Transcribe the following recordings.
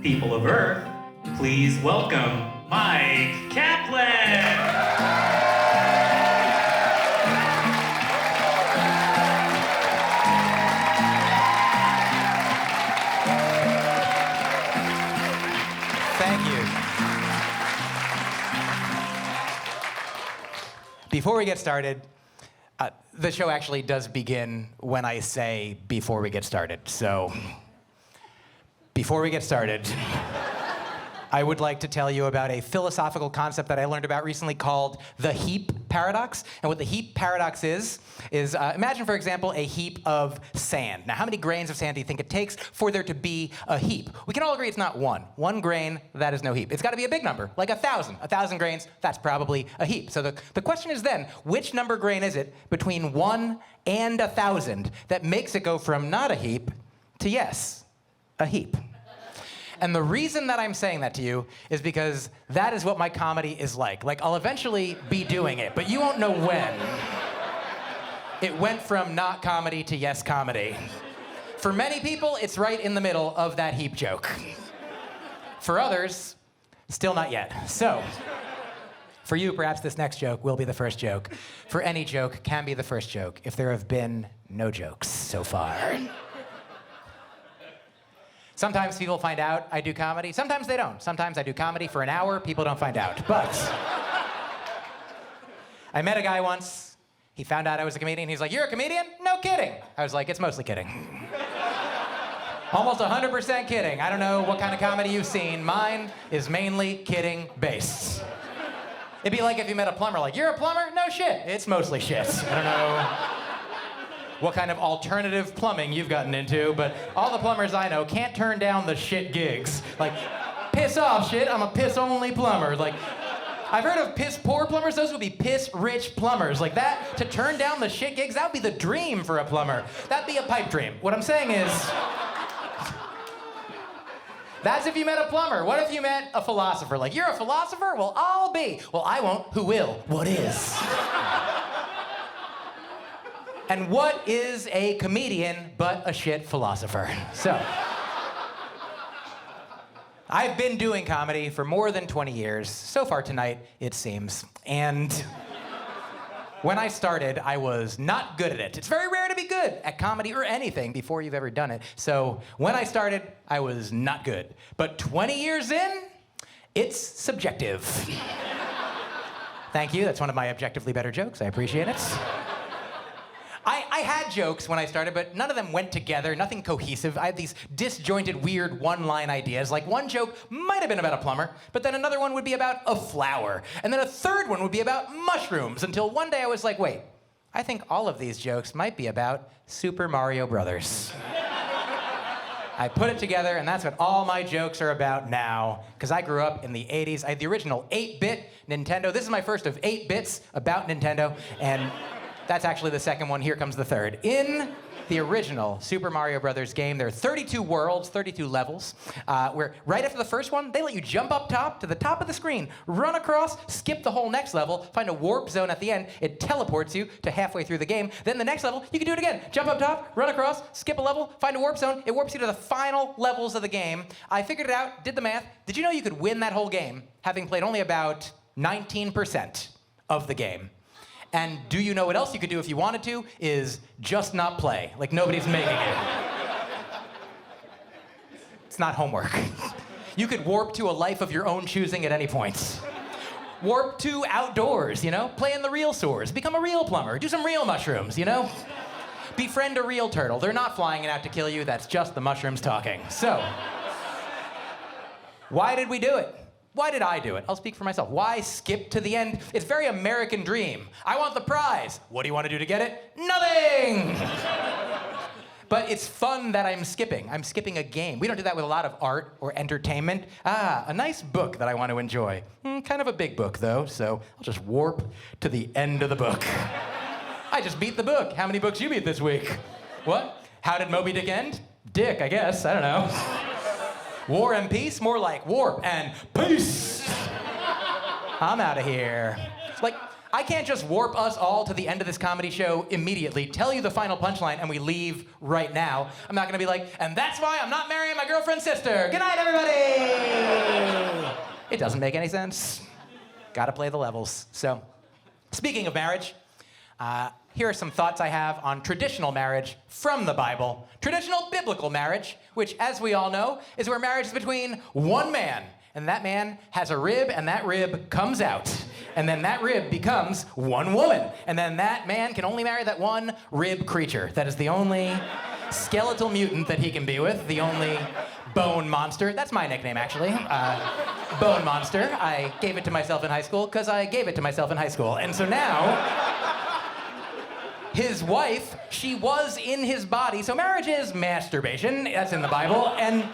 people of Earth, please welcome Myq Kaplan! Thank you. Before we get started, the show actually does begin when I say before we get started. So, before we get started, I would like to tell you about a philosophical concept that I learned about recently called the heap paradox. And what the heap paradox is imagine, for example, a heap of sand. Now, how many grains of sand do you think it takes for there to be a heap? We can all agree it's not one. One grain, that is no heap. It's got to be a big number, like 1,000. 1,000 grains, that's probably a heap. So the question is then, which number grain is it between 1 and 1,000 that makes it go from not a heap to yes, a heap? And the reason that I'm saying that to you is because that is what my comedy is like. Like, I'll eventually be doing it, but you won't know when. It went from not comedy to yes comedy. For many people, it's right in the middle of that heap joke. For others, still not yet. So, for you, perhaps this next joke will be the first joke. For any joke can be the first joke if there have been no jokes so far. Sometimes people find out I do comedy. Sometimes they don't. Sometimes I do comedy for an hour. People don't find out. But I met a guy once. He found out I was a comedian. He's like, "You're a comedian?" "No kidding." I was like, "It's mostly kidding." Almost 100% kidding. I don't know what kind of comedy you've seen. Mine is mainly kidding based. It'd be like if you met a plumber, like, "You're a plumber?" "No shit. It's mostly shit." I don't know what kind of alternative plumbing you've gotten into, but all the plumbers I know can't turn down the shit gigs. Like, piss off, shit, I'm a piss-only plumber. Like, I've heard of piss-poor plumbers, those would be piss-rich plumbers. Like that, to turn down the shit gigs, that would be the dream for a plumber. That'd be a pipe dream. What I'm saying is, that's if you met a plumber. What if you met a philosopher? Like, "You're a philosopher?" "Well, I'll be." "Well, I won't." "Who will?" "What is?" And what is a comedian but a shit philosopher? So, I've been doing comedy for more than 20 years, so far tonight, it seems. And when I started, I was not good at it. It's very rare to be good at comedy or anything before you've ever done it. So when I started, I was not good. But 20 years in, it's subjective. Thank you, that's one of my objectively better jokes, I appreciate it. I had jokes when I started, but none of them went together, nothing cohesive. I had these disjointed, weird one-line ideas. Like, one joke might have been about a plumber, but then another one would be about a flower. And then a third one would be about mushrooms, until one day I was like, wait, I think all of these jokes might be about Super Mario Brothers. I put it together, and that's what all my jokes are about now, because I grew up in the 80s. I had the original 8-bit Nintendo. This is my first of 8 bits about Nintendo, and that's actually the second one. Here comes the third. In the original Super Mario Brothers game, there are 32 worlds, 32 levels, where right after the first one, they let you jump up top to the top of the screen, run across, skip the whole next level, find a warp zone at the end. It teleports you to halfway through the game. Then the next level, you can do it again. Jump up top, run across, skip a level, find a warp zone. It warps you to the final levels of the game. I figured it out, did the math. Did you know you could win that whole game, having played only about 19% of the game? And do you know what else you could do if you wanted to? Is just not play. Like, nobody's making it. It's not homework. You could warp to a life of your own choosing at any point. Warp to outdoors, you know? Play in the real sewers. Become a real plumber. Do some real mushrooms, you know? Befriend a real turtle. They're not flying it out to kill you. That's just the mushrooms talking. So, why did we do it? Why did I do it? I'll speak for myself. Why skip to the end? It's very American dream. I want the prize. What do you want to do to get it? Nothing! But it's fun that I'm skipping. I'm skipping a game. We don't do that with a lot of art or entertainment. A nice book that I want to enjoy. Kind of a big book, though, so I'll just warp to the end of the book. I just beat the book. How many books you beat this week? What? How did Moby Dick end? Dick, I guess. I don't know. War and peace? More like warp and peace. I'm out of here. Like, I can't just warp us all to the end of this comedy show immediately, tell you the final punchline, and we leave right now. I'm not gonna be like, and that's why I'm not marrying my girlfriend's sister. Good night, everybody! It doesn't make any sense. Gotta play the levels. So, speaking of marriage, here are some thoughts I have on traditional marriage from the Bible. Traditional biblical marriage, which, as we all know, is where marriage is between one man, and that man has a rib, and that rib comes out. And then that rib becomes one woman. And then that man can only marry that one rib creature. That is the only skeletal mutant that he can be with, the only bone monster. That's my nickname, actually. Bone monster. I gave it to myself in high school because I gave it to myself in high school. And so now, his wife, she was in his body. So marriage is masturbation. That's in the Bible. And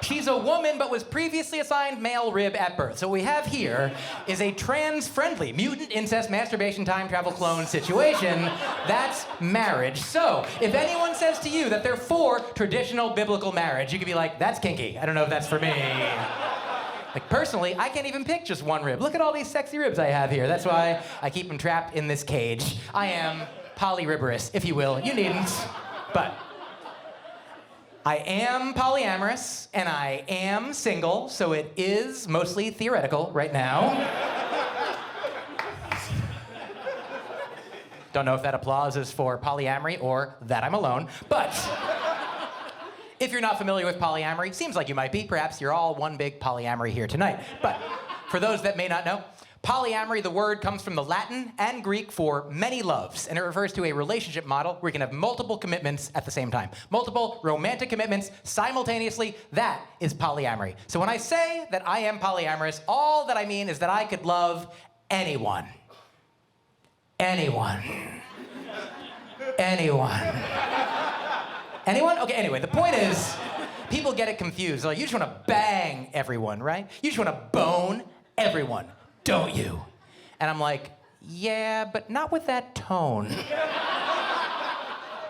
she's a woman, but was previously assigned male rib at birth. So what we have here is a trans-friendly mutant incest masturbation time travel clone situation. That's marriage. So if anyone says to you that they're for traditional biblical marriage, you could be like, that's kinky. I don't know if that's for me. Like, personally, I can't even pick just one rib. Look at all these sexy ribs I have here. That's why I keep them trapped in this cage. I am polyriborous, if you will. You needn't, but I am polyamorous, and I am single, so it is mostly theoretical right now. Don't know if that applause is for polyamory or that I'm alone, but if you're not familiar with polyamory, seems like you might be. Perhaps you're all one big polyamory here tonight. But for those that may not know, polyamory, the word, comes from the Latin and Greek for many loves, and it refers to a relationship model where you can have multiple commitments at the same time. Multiple romantic commitments simultaneously, that is polyamory. So when I say that I am polyamorous, all that I mean is that I could love anyone. Anyone. Anyone. Anyone? Okay, anyway, the point is, people get it confused. Like, you just want to bang everyone, right? You just want to bone everyone. Don't you? And I'm like, yeah, but not with that tone.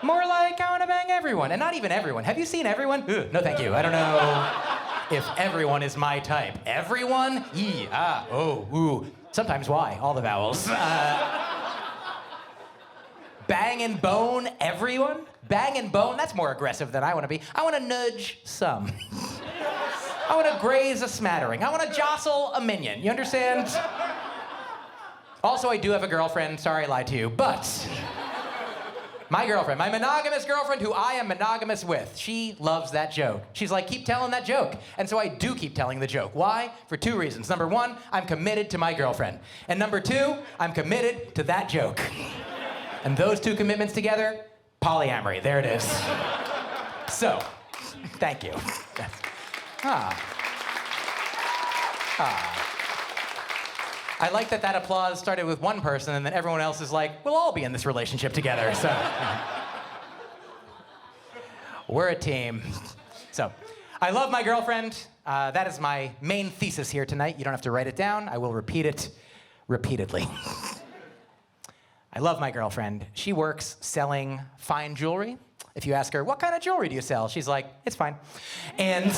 More like, I want to bang everyone. And not even everyone. Have you seen Everyone? Ugh, no, thank you. I don't know if everyone is my type. Everyone? Ee, ah, oh, ooh. Sometimes why? All the vowels. Bang and bone everyone? Bang and bone? That's more aggressive than I want to be. I want to nudge some. I want to graze a smattering. I want to jostle a minion. You understand? Also, I do have a girlfriend. Sorry, I lied to you. But my girlfriend, my monogamous girlfriend who I am monogamous with, she loves that joke. She's like, keep telling that joke. And so I do keep telling the joke. Why? For two reasons. Number one, I'm committed to my girlfriend. And number two, I'm committed to that joke. And those two commitments together, polyamory. There it is. So, thank you. I like that applause started with one person and then everyone else is like, we'll all be in this relationship together. So, we're a team. So, I love my girlfriend. That is my main thesis here tonight. You don't have to write it down. I will repeat it repeatedly. I love my girlfriend. She works selling fine jewelry. If you ask her, what kind of jewelry do you sell? She's like, it's fine. And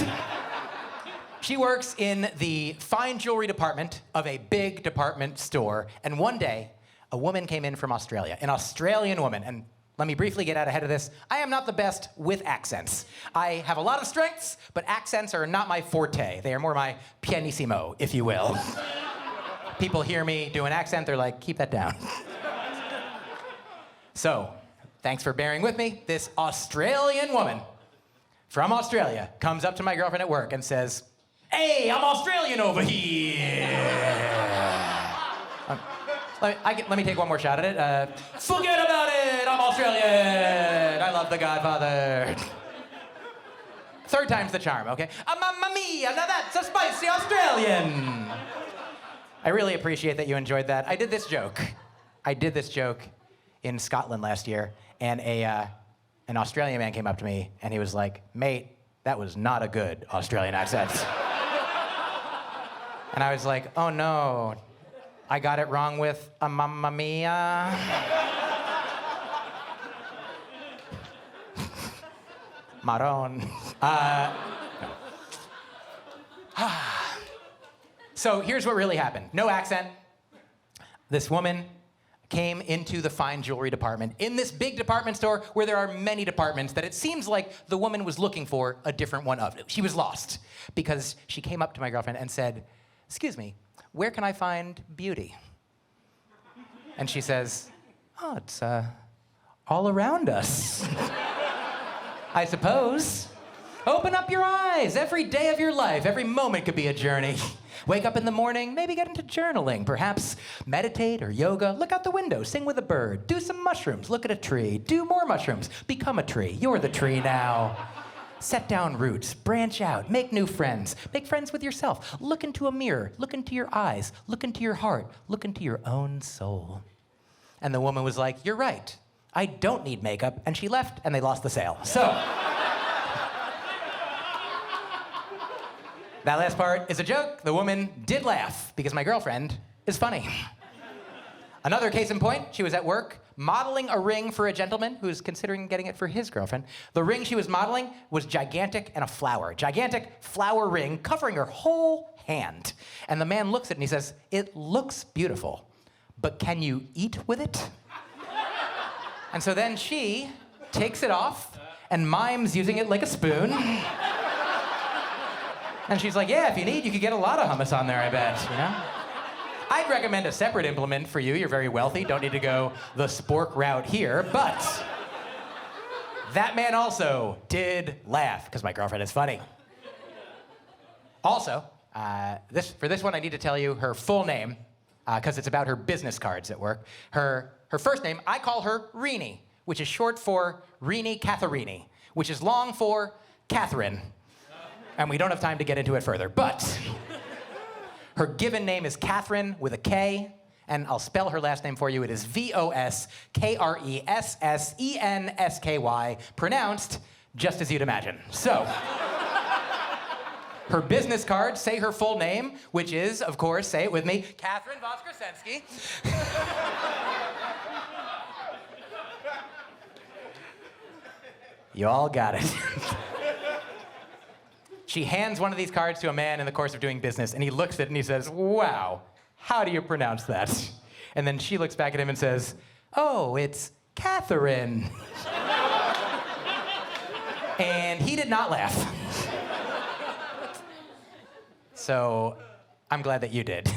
she works in the fine jewelry department of a big department store. And one day, a woman came in from Australia, an Australian woman. And let me briefly get out ahead of this. I am not the best with accents. I have a lot of strengths, but accents are not my forte. They are more my pianissimo, if you will. People hear me do an accent, they're like, keep that down. So, thanks for bearing with me. This Australian woman from Australia comes up to my girlfriend at work and says, hey, I'm Australian over here. Let me take one more shot at it. Forget about it, I'm Australian. I love The Godfather. Third time's the charm, okay? Mamma mia, now that's a spicy Australian. I really appreciate that you enjoyed that. I did this joke in Scotland last year, and an Australian man came up to me, and he was like, mate, that was not a good Australian accent. And I was like, oh no, I got it wrong with a mamma mia. Maron. So here's what really happened. No accent. This woman came into the fine jewelry department in this big department store where there are many departments that it seems like the woman was looking for a different one of. She was lost because she came up to my girlfriend and said, excuse me, where can I find beauty? And she says, oh, it's all around us. I suppose. Open up your eyes. Every day of your life, every moment could be a journey. Wake up in the morning, maybe get into journaling, perhaps meditate or yoga, look out the window, sing with a bird, do some mushrooms, look at a tree, do more mushrooms, become a tree. You're the tree now. Set down roots, branch out, make new friends, make friends with yourself. Look into a mirror, look into your eyes, look into your heart, look into your own soul. And the woman was like, you're right. I don't need makeup. And she left, and they lost the sale. So, that last part is a joke. The woman did laugh, because my girlfriend is funny. Another case in point, she was at work modeling a ring for a gentleman who's considering getting it for his girlfriend. The ring she was modeling was gigantic and a flower. Gigantic flower ring covering her whole hand. And the man looks at it and he says, it looks beautiful, but can you eat with it? And so then she takes it off and mimes using it like a spoon. And she's like, yeah, if you need, you could get a lot of hummus on there, I bet, you know? I'd recommend a separate implement for you. You're very wealthy, don't need to go the spork route here, but that man also did laugh, because my girlfriend is funny. Also, for this one, I need to tell you her full name, because it's about her business cards at work. Her first name, I call her Rini, which is short for Rini Catharini, which is long for Catherine. And we don't have time to get into it further, but her given name is Catherine with a K, and I'll spell her last name for you. It is Voskressensky, pronounced just as you'd imagine. So, her business cards say her full name, which is, of course, say it with me, Catherine Voskressensky. You all got it. She hands one of these cards to a man in the course of doing business, and he looks at it and he says, wow, how do you pronounce that? And then she looks back at him and says, oh, it's Catherine. And he did not laugh. So I'm glad that you did.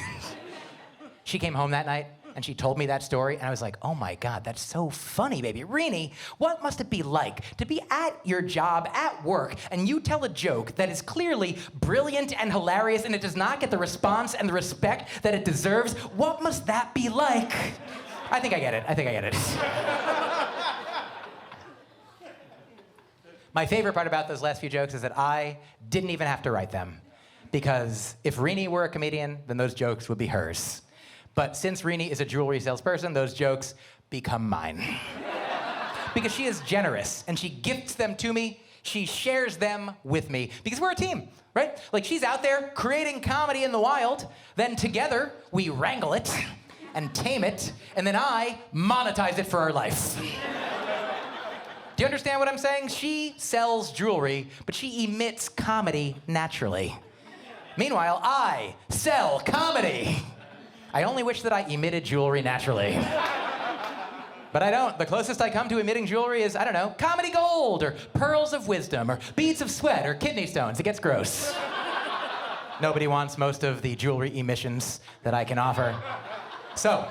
She came home that night, and she told me that story, and I was like, oh my God, that's so funny, baby. Rini, what must it be like to be at your job, at work, and you tell a joke that is clearly brilliant and hilarious, and it does not get the response and the respect that it deserves? What must that be like? I think I get it. My favorite part about those last few jokes is that I didn't even have to write them, because if Rini were a comedian, then those jokes would be hers. But since Rini is a jewelry salesperson, those jokes become mine. Because she is generous, and she gifts them to me. She shares them with me, because we're a team, right? Like, she's out there creating comedy in the wild, then together we wrangle it and tame it, and then I monetize it for our life. Do you understand what I'm saying? She sells jewelry, but she emits comedy naturally. Meanwhile, I sell comedy. I only wish that I emitted jewelry naturally. But I don't. The closest I come to emitting jewelry is, I don't know, comedy gold, or pearls of wisdom, or beads of sweat, or kidney stones. It gets gross. Nobody wants most of the jewelry emissions that I can offer. So,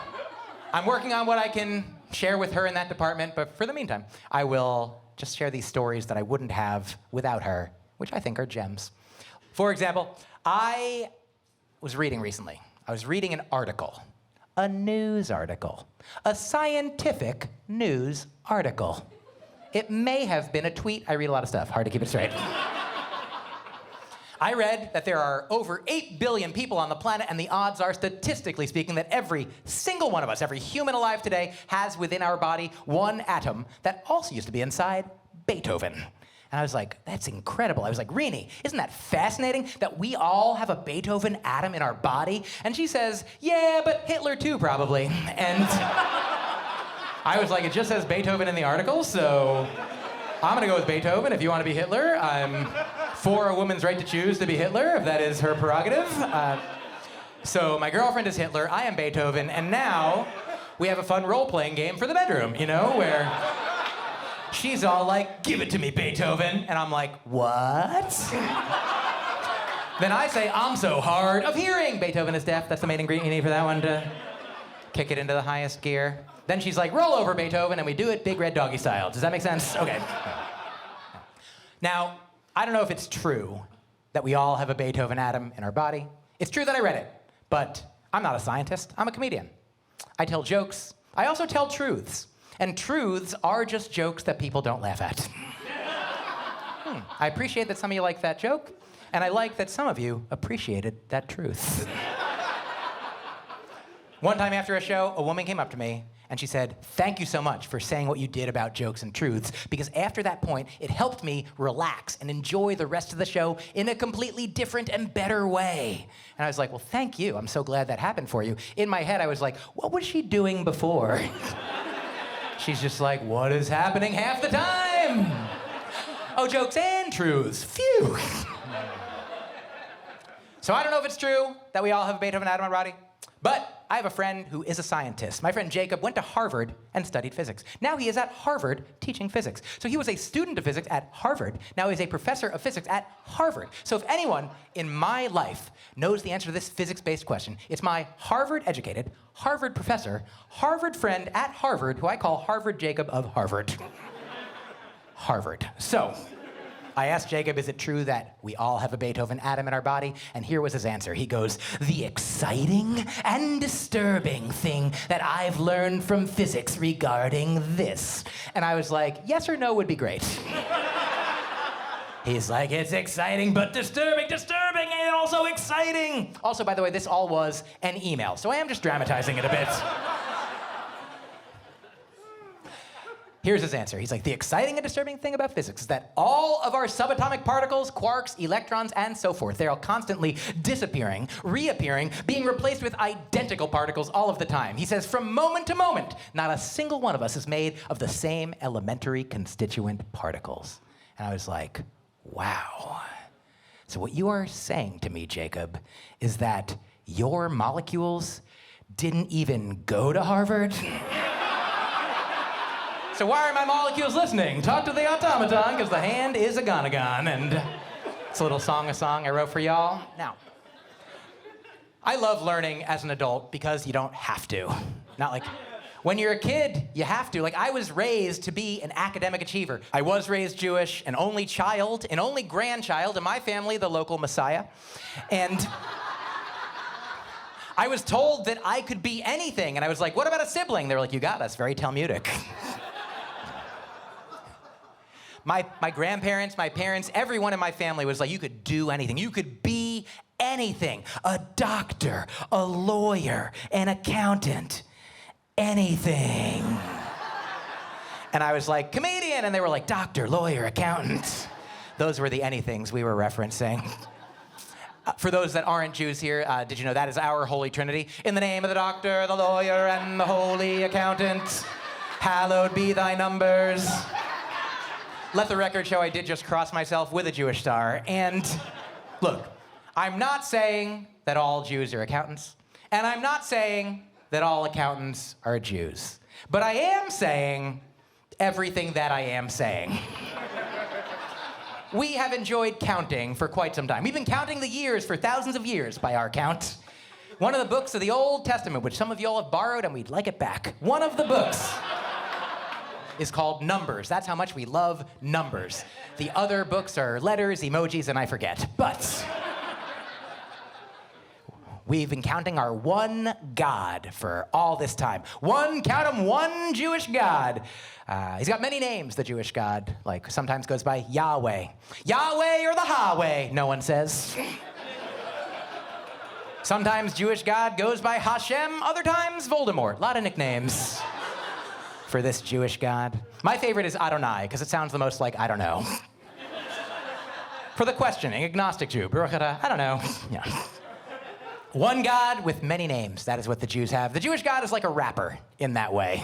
I'm working on what I can share with her in that department, but for the meantime, I will just share these stories that I wouldn't have without her, which I think are gems. For example, I was reading recently. I was reading an article, a news article, a scientific news article. It may have been a tweet. I read a lot of stuff, hard to keep it straight. I read that there are over 8 billion people on the planet, and the odds are, statistically speaking, that every single one of us, every human alive today, has within our body one atom that also used to be inside Beethoven. And I was like, that's incredible. I was like, Rini, isn't that fascinating that we all have a Beethoven atom in our body? And she says, yeah, but Hitler too, probably. And I was like, it just says Beethoven in the article, so I'm gonna go with Beethoven. If you wanna be Hitler, I'm for a woman's right to choose to be Hitler, if that is her prerogative. So my girlfriend is Hitler, I am Beethoven, and now we have a fun role-playing game for the bedroom, you know, where she's all like, give it to me, Beethoven. And I'm like, what? Then I say, I'm so hard of hearing. Beethoven is deaf. That's the main ingredient you need for that one to kick it into the highest gear. Then she's like, roll over, Beethoven, and we do it big red doggy style. Does that make sense? Okay. Now, I don't know if it's true that we all have a Beethoven atom in our body. It's true that I read it, but I'm not a scientist. I'm a comedian. I tell jokes. I also tell truths. And truths are just jokes that people don't laugh at. I appreciate that some of you like that joke, and I like that some of you appreciated that truth. One time after a show, a woman came up to me and she said, thank you so much for saying what you did about jokes and truths, because after that point, it helped me relax and enjoy the rest of the show in a completely different and better way. And I was like, well, thank you. I'm so glad that happened for you. In my head, I was like, what was she doing before? She's just like, what is happening half the time? Oh, jokes and truths. Phew. So I don't know if it's true that we all have a Beethoven atom in our body, but I have a friend who is a scientist. My friend Jacob went to Harvard and studied physics. Now he is at Harvard teaching physics. So he was a student of physics at Harvard. Now he's a professor of physics at Harvard. So if anyone in my life knows the answer to this physics-based question, it's my Harvard-educated, Harvard professor, Harvard friend at Harvard, who I call Harvard Jacob of Harvard. Harvard. So I asked Jacob, is it true that we all have a Beethoven atom in our body? And here was his answer. He goes, the exciting and disturbing thing that I've learned from physics regarding this. And I was like, yes or no would be great. He's like, it's exciting but disturbing and also exciting. Also, by the way, this all was an email, so I am just dramatizing it a bit. Here's his answer. He's like, the exciting and disturbing thing about physics is that all of our subatomic particles, quarks, electrons, and so forth, they're all constantly disappearing, reappearing, being replaced with identical particles all of the time. He says, from moment to moment, not a single one of us is made of the same elementary constituent particles. And I was like, wow. So what you are saying to me, Jacob, is that your molecules didn't even go to Harvard? So why are my molecules listening? Talk to the automaton, because the hand is a gonagon. And it's a little song I wrote for y'all. Now, I love learning as an adult because you don't have to. Not like when you're a kid, you have to. Like, I was raised to be an academic achiever. I was raised Jewish, an only child, an only grandchild, in my family, the local messiah. And I was told that I could be anything. And I was like, what about a sibling? They were like, you got us, very Talmudic. My grandparents, my parents, everyone in my family was like, you could do anything. You could be anything. A doctor, a lawyer, an accountant, anything. And I was like, comedian, and they were like, doctor, lawyer, accountant. Those were the anythings we were referencing. For those that aren't Jews here, did you know that is our Holy Trinity? In the name of the doctor, the lawyer, and the holy accountant, hallowed be thy numbers. Let the record show I did just cross myself with a Jewish star. And look, I'm not saying that all Jews are accountants, and I'm not saying that all accountants are Jews. But I am saying everything that I am saying. We have enjoyed counting for quite some time. We've been counting the years for thousands of years by our count. One of the books of the Old Testament, which some of y'all have borrowed and we'd like it back. One of the books is called Numbers. That's how much we love numbers. The other books are letters, emojis, and I forget. But we've been counting our one God for all this time. One Jewish God. He's got many names, the Jewish God. Like, sometimes goes by Yahweh. Yahweh or the Highway, no one says. Sometimes Jewish God goes by Hashem, other times Voldemort. A lot of nicknames for this Jewish God. My favorite is Adonai, because it sounds the most like I don't know. For the questioning, agnostic Jew, Baruch atah, I don't know. Yeah. One God with many names, that is what the Jews have. The Jewish God is like a rapper in that way.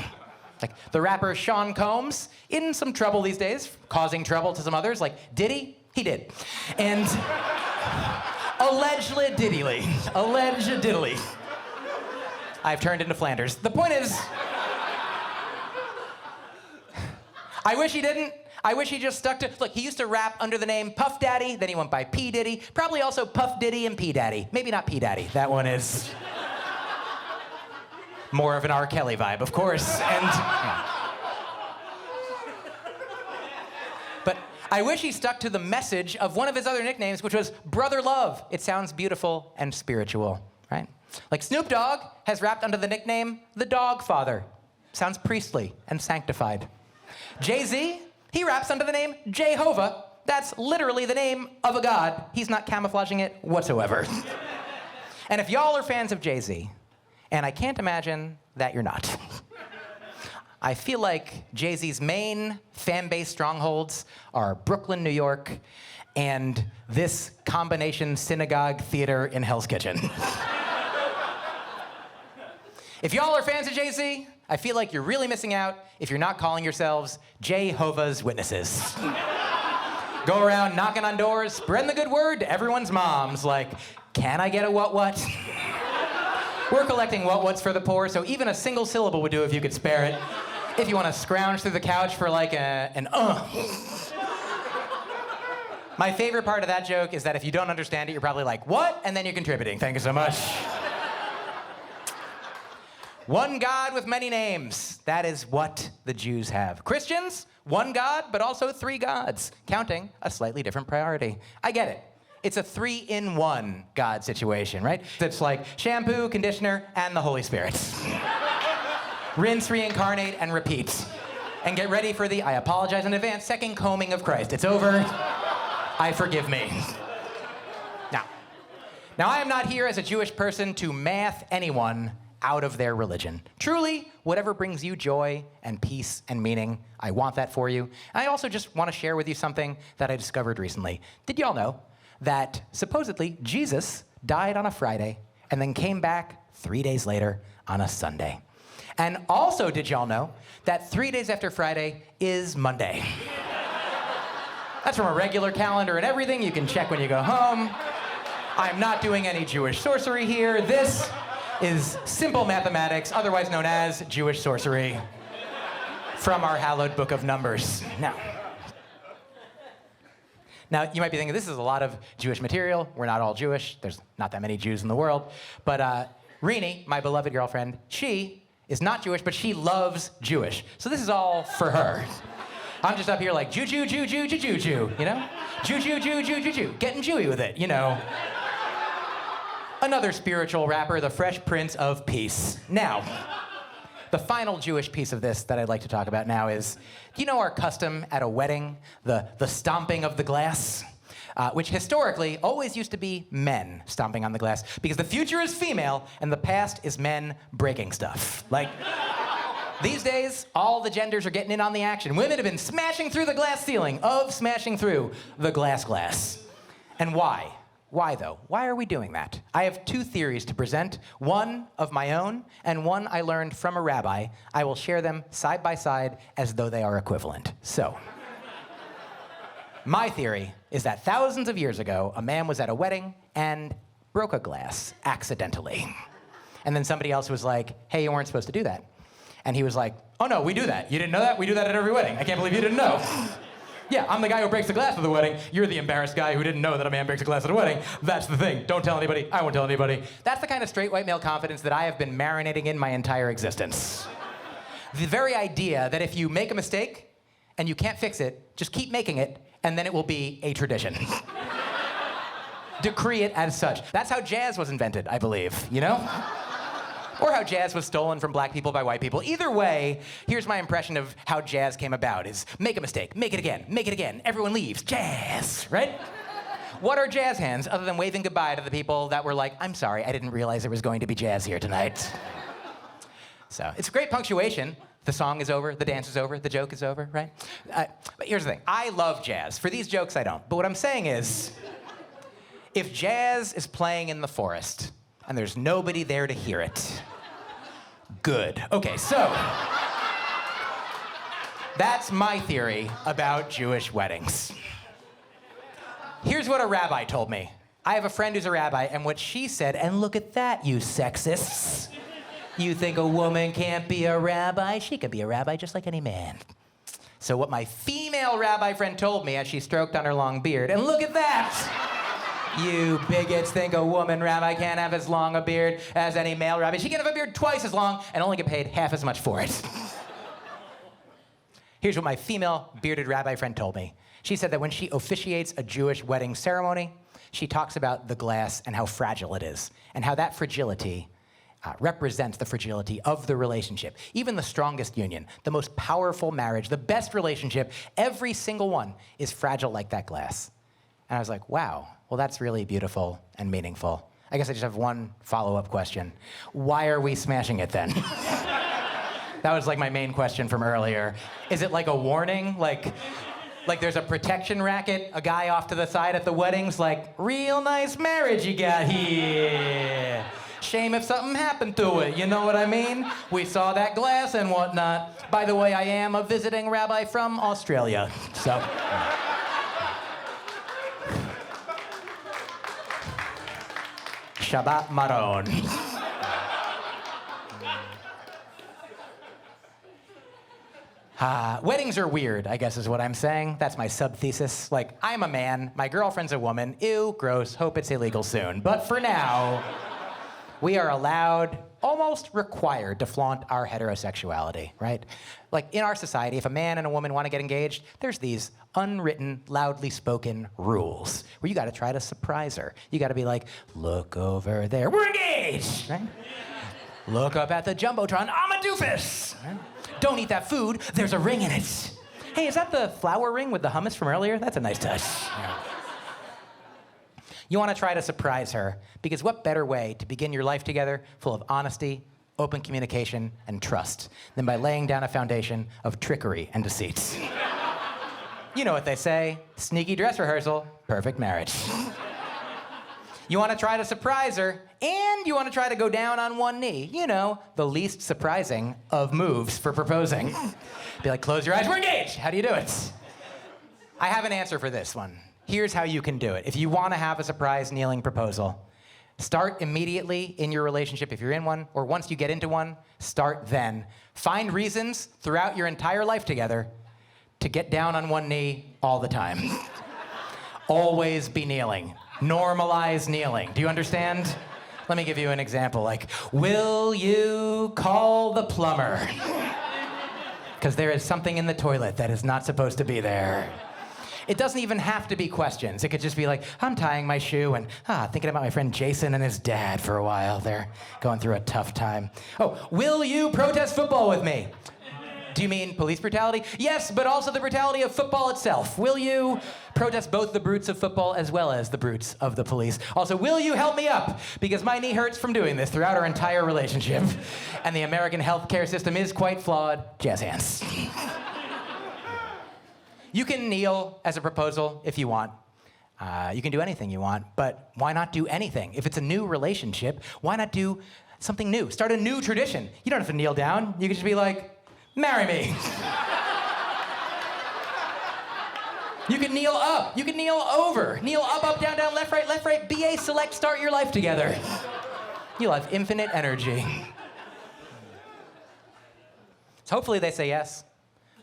Like the rapper Sean Combs, in some trouble these days, causing trouble to some others, like did he? He did. And allegedly. I've turned into Flanders. The point is, I wish he didn't. I wish he just stuck to, look, he used to rap under the name Puff Daddy, then he went by P. Diddy, probably also Puff Diddy and P. Daddy. Maybe not P. Daddy, that one is more of an R. Kelly vibe, of course, and... Yeah. But I wish he stuck to the message of one of his other nicknames, which was Brother Love. It sounds beautiful and spiritual, right? Like Snoop Dogg has rapped under the nickname The Dog Father. Sounds priestly and sanctified. Jay-Z, he raps under the name Jehovah. That's literally the name of a god. He's not camouflaging it whatsoever. And if y'all are fans of Jay-Z, and I can't imagine that you're not, I feel like Jay-Z's main fan-based strongholds are Brooklyn, New York, and this combination synagogue theater in Hell's Kitchen. If y'all are fans of Jay-Z, I feel like you're really missing out if you're not calling yourselves Jehovah's Witnesses. Go around knocking on doors, spreading the good word to everyone's moms, like, can I get a what? We're collecting what-whats for the poor, so even a single syllable would do if you could spare it. If you want to scrounge through the couch for like an My favorite part of that joke is that if you don't understand it, you're probably like, what? And then you're contributing. Thank you so much. One God with many names. That is what the Jews have. Christians, one God, but also three gods, counting a slightly different priority. I get it. It's a 3-in-1 God situation, right? It's like shampoo, conditioner, and the Holy Spirit. Rinse, reincarnate, and repeat. And get ready for the, I apologize in advance, second combing of Christ. It's over. I forgive me. Now I am not here as a Jewish person to math anyone out of their religion. Truly, whatever brings you joy and peace and meaning, I want that for you. And I also just want to share with you something that I discovered recently. Did y'all know that supposedly Jesus died on a Friday and then came back 3 days later on a Sunday? And also, did y'all know that 3 days after Friday is Monday? That's from a regular calendar and everything. You can check when you go home. I'm not doing any Jewish sorcery here. This is simple mathematics, otherwise known as Jewish sorcery, from our hallowed book of Numbers. Now, you might be thinking, this is a lot of Jewish material. We're not all Jewish. There's not that many Jews in the world. But Rini, my beloved girlfriend, she is not Jewish, but she loves Jewish. So this is all for her. I'm just up here like, Jew, Jew, Jew, Jew, Jew, Jew, Jew, you know? Jew, Jew, Jew, Jew, Jew, Jew. Getting Jewy with it, you know? Another spiritual rapper, the Fresh Prince of Peace. Now, the final Jewish piece of this that I'd like to talk about now is, do you know our custom at a wedding, the stomping of the glass? Which historically always used to be men stomping on the glass, because the future is female and the past is men breaking stuff. Like, these days, all the genders are getting in on the action. Women have been smashing through the glass ceiling of smashing through the glass. And why? Why, though? Why are we doing that? I have two theories to present, one of my own and one I learned from a rabbi. I will share them side by side as though they are equivalent. So, my theory is that thousands of years ago, a man was at a wedding and broke a glass accidentally. And then somebody else was like, hey, you weren't supposed to do that. And he was like, oh no, we do that. You didn't know that? We do that at every wedding. I can't believe you didn't know. Yeah, I'm the guy who breaks the glass at the wedding. You're the embarrassed guy who didn't know that a man breaks a glass at a wedding. That's the thing. Don't tell anybody. I won't tell anybody. That's the kind of straight white male confidence that I have been marinating in my entire existence. The very idea that if you make a mistake and you can't fix it, just keep making it, and then it will be a tradition. Decree it as such. That's how jazz was invented, I believe, you know? Or how jazz was stolen from black people by white people. Either way, here's my impression of how jazz came about is make a mistake, make it again, everyone leaves, jazz, right? What are jazz hands other than waving goodbye to the people that were like, I'm sorry, I didn't realize there was going to be jazz here tonight. So it's great punctuation. The song is over, the dance is over, the joke is over, right? But here's the thing, I love jazz. For these jokes, I don't. But what I'm saying is, if jazz is playing in the forest, and there's nobody there to hear it, good. Okay, so that's my theory about Jewish weddings. Here's what a rabbi told me. I have a friend who's a rabbi, and what she said, and look at that, you sexists. You think a woman can't be a rabbi? She could be a rabbi just like any man. So what my female rabbi friend told me as she stroked on her long beard, and look at that! You bigots think a woman rabbi can't have as long a beard as any male rabbi. She can have a beard twice as long and only get paid half as much for it. Here's what my female bearded rabbi friend told me. She said that when she officiates a Jewish wedding ceremony, she talks about the glass and how fragile it is, and how that fragility represents the fragility of the relationship. Even the strongest union, the most powerful marriage, the best relationship, every single one is fragile like that glass. And I was like, wow, well, that's really beautiful and meaningful. I guess I just have one follow-up question. Why are we smashing it then? That was like my main question from earlier. Is it like a warning? Like there's a protection racket, a guy off to the side at the weddings, like, real nice marriage you got here. Shame if something happened to it, you know what I mean? We saw that glass and whatnot. By the way, I am a visiting rabbi from Australia, so. Shabbat Maron. Weddings are weird, I guess is what I'm saying. That's my sub-thesis. Like, I'm a man, my girlfriend's a woman. Ew, gross, hope it's illegal soon. But for now, we are allowed, almost required, to flaunt our heterosexuality, right? Like, in our society, if a man and a woman want to get engaged, there's these unwritten, loudly spoken rules where you got to try to surprise her. You got to be like, look over there, we're engaged, right? Look up at the Jumbotron, I'm a doofus, right? Don't eat that food, there's a ring in it. Hey, is that the flower ring with the hummus from earlier? That's a nice touch. Yeah. You want to try to surprise her, because what better way to begin your life together full of honesty, open communication, and trust than by laying down a foundation of trickery and deceit? You know what they say, sneaky dress rehearsal, perfect marriage. You want to try to surprise her, and you want to try to go down on one knee. You know, the least surprising of moves for proposing. Be like, close your eyes, we're engaged. How do you do it? I have an answer for this one. Here's how you can do it. If you want to have a surprise kneeling proposal, start immediately in your relationship if you're in one, or once you get into one, start then. Find reasons throughout your entire life together to get down on one knee all the time. Always be kneeling. Normalize kneeling. Do you understand? Let me give you an example. Like, will you call the plumber? Because there is something in the toilet that is not supposed to be there. It doesn't even have to be questions. It could just be like, I'm tying my shoe and thinking about my friend Jason and his dad for a while. They're going through a tough time. Oh, will you protest football with me? Do you mean police brutality? Yes, but also the brutality of football itself. Will you protest both the brutes of football as well as the brutes of the police? Also, will you help me up? Because my knee hurts from doing this throughout our entire relationship. And the American healthcare system is quite flawed. Jazz hands. You can kneel as a proposal if you want. You can do anything you want, but why not do anything? If it's a new relationship, why not do something new? Start a new tradition. You don't have to kneel down. You can just be like, marry me. You can kneel up. You can kneel over. Kneel up, up, down, down, left, right, BA, select, start your life together. You'll have infinite energy. So hopefully they say yes.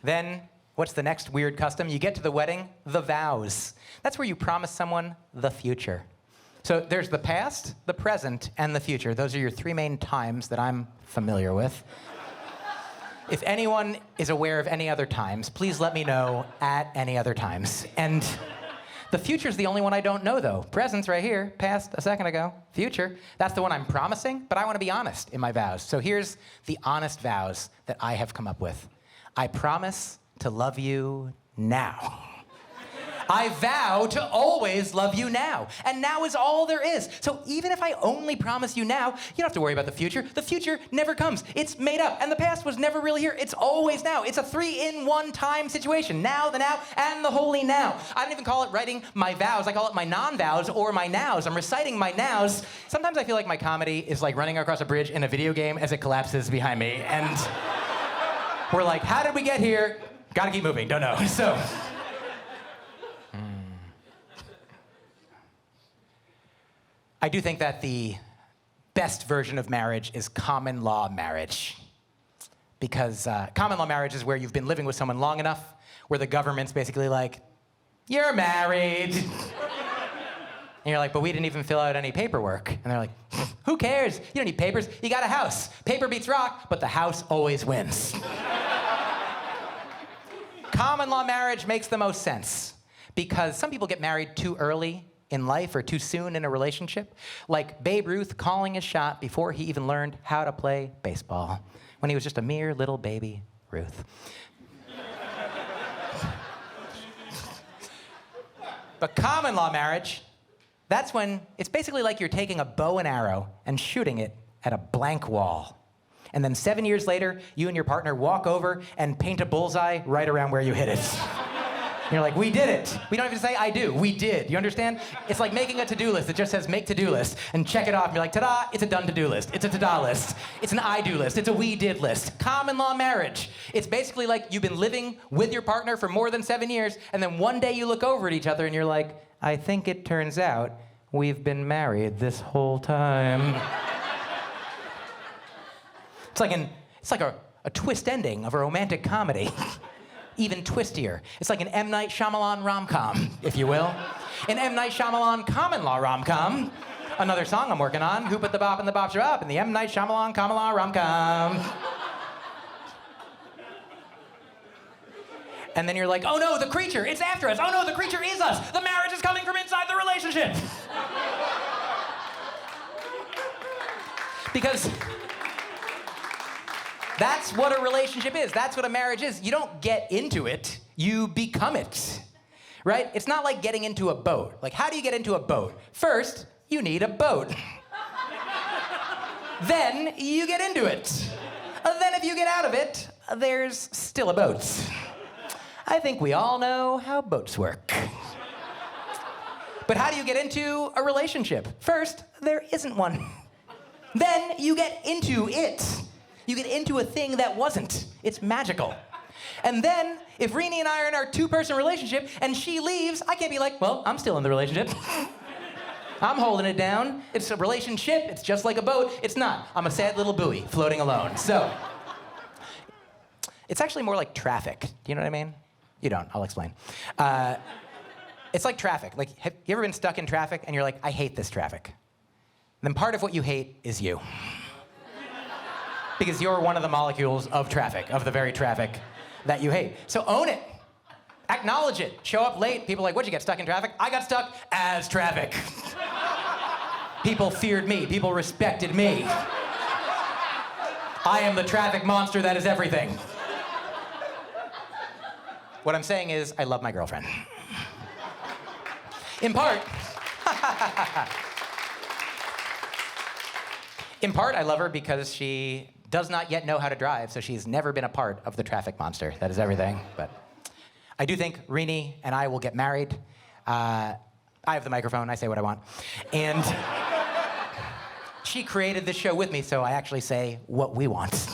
Then, what's the next weird custom? You get to the wedding, the vows. That's where you promise someone the future. So there's the past, the present, and the future. Those are your three main times that I'm familiar with. If anyone is aware of any other times, please let me know at any other times. And the future's the only one I don't know, though. Present's right here, past a second ago. Future, that's the one I'm promising, but I want to be honest in my vows. So here's the honest vows that I have come up with. I promise to love you now. I vow to always love you now. And now is all there is. So even if I only promise you now, you don't have to worry about the future. The future never comes. It's made up. And the past was never really here. It's always now. It's a 3-in-1 time situation. Now, the now, and the holy now. I don't even call it writing my vows. I call it my non-vows or my nows. I'm reciting my nows. Sometimes I feel like my comedy is like running across a bridge in a video game as it collapses behind me. And we're like, how did we get here? Gotta keep moving. Don't know. So. I do think that the best version of marriage is common law marriage. because common law marriage is where you've been living with someone long enough where the government's basically like, you're married. And you're like, but we didn't even fill out any paperwork. And they're like, who cares? You don't need papers. You got a house. Paper beats rock, but the house always wins. Common law marriage makes the most sense because some people get married too early in life or too soon in a relationship, like Babe Ruth calling his shot before he even learned how to play baseball, when he was just a mere little baby Ruth. But common law marriage, that's when it's basically like you're taking a bow and arrow and shooting it at a blank wall. And then 7 years later, you and your partner walk over and paint a bullseye right around where you hit it. And you're like, we did it. We don't even say I do, we did. You understand? It's like making a to-do list that just says make to-do list and check it off. And you're like, ta-da, it's a done to-do list. It's a ta-da list. It's an I-do list. It's a we did list. Common law marriage. It's basically like you've been living with your partner for more than 7 years, and then one day you look over at each other and you're like, I think it turns out we've been married this whole time. It's like a twist ending of a romantic comedy. Even twistier. It's like an M. Night Shyamalan rom-com, if you will. An M. Night Shyamalan common law rom-com. Another song I'm working on, Who Put the Bop in the Bop Up, in the M. Night Shyamalan common law rom-com. And then you're like, oh no, the creature, it's after us. Oh no, the creature is us. The marriage is coming from inside the relationship. Because that's what a relationship is. That's what a marriage is. You don't get into it, you become it, right? It's not like getting into a boat. Like, how do you get into a boat? First, you need a boat. Then you get into it. Then if you get out of it, there's still a boat. I think we all know how boats work. But how do you get into a relationship? First, there isn't one. Then you get into it. You get into a thing that wasn't. It's magical. And then, if Rini and I are in our two-person relationship and she leaves, I can't be like, well, I'm still in the relationship. I'm holding it down. It's a relationship. It's just like a boat. It's not. I'm a sad little buoy floating alone. So, it's actually more like traffic. Do you know what I mean? You don't. I'll explain. It's like traffic. Like, have you ever been stuck in traffic and you're like, I hate this traffic? And then part of what you hate is you. Because you're one of the molecules of traffic, of the very traffic that you hate. So own it. Acknowledge it. Show up late. People are like, what'd you get stuck in traffic? I got stuck as traffic. People feared me. People respected me. I am the traffic monster that is everything. What I'm saying is, I love my girlfriend. In part, I love her because she does not yet know how to drive, so she's never been a part of the traffic monster. That is everything. But I do think Rini and I will get married. I have the microphone. I say what I want. And she created this show with me, so I actually say what we want.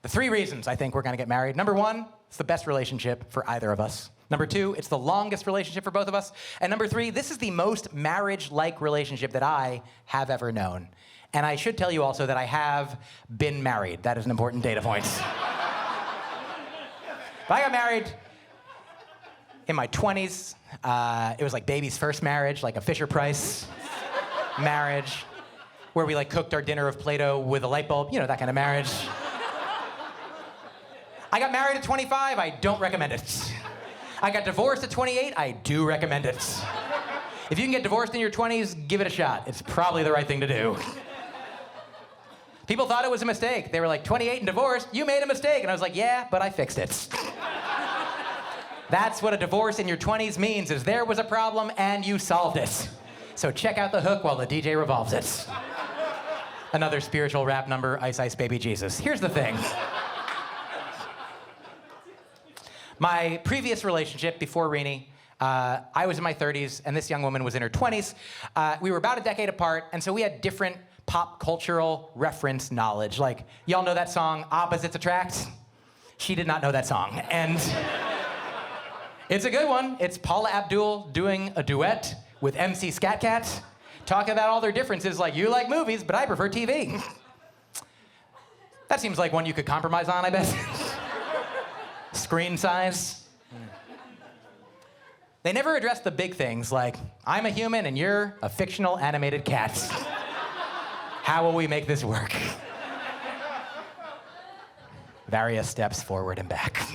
The 3 reasons I think we're going to get married. Number 1, it's the best relationship for either of us. Number 2, it's the longest relationship for both of us. And number 3, this is the most marriage-like relationship that I have ever known. And I should tell you also that I have been married. That is an important data point. But I got married in my 20s. It was like baby's first marriage, like a Fisher-Price marriage, where we like cooked our dinner of Play-Doh with a light bulb, you know, that kind of marriage. I got married at 25, I don't recommend it. I got divorced at 28, I do recommend it. If you can get divorced in your 20s, give it a shot. It's probably the right thing to do. People thought it was a mistake. They were like, 28 and divorced, you made a mistake. And I was like, yeah, but I fixed it. That's what a divorce in your 20s means, is there was a problem and you solved it. So check out the hook while the DJ revolves it. Another spiritual rap number, Ice Ice Baby Jesus. Here's the thing. My previous relationship before Rini, I was in my 30s and this young woman was in her 20s. We were about a decade apart, and so we had different pop cultural reference knowledge. Like, y'all know that song, Opposites Attract? She did not know that song. And it's a good one. It's Paula Abdul doing a duet with MC Scat Cat, talking about all their differences, like, you like movies, but I prefer TV. That seems like one you could compromise on, I bet. Screen size. They never address the big things like, I'm a human and you're a fictional animated cat. How will we make this work? Various steps forward and back.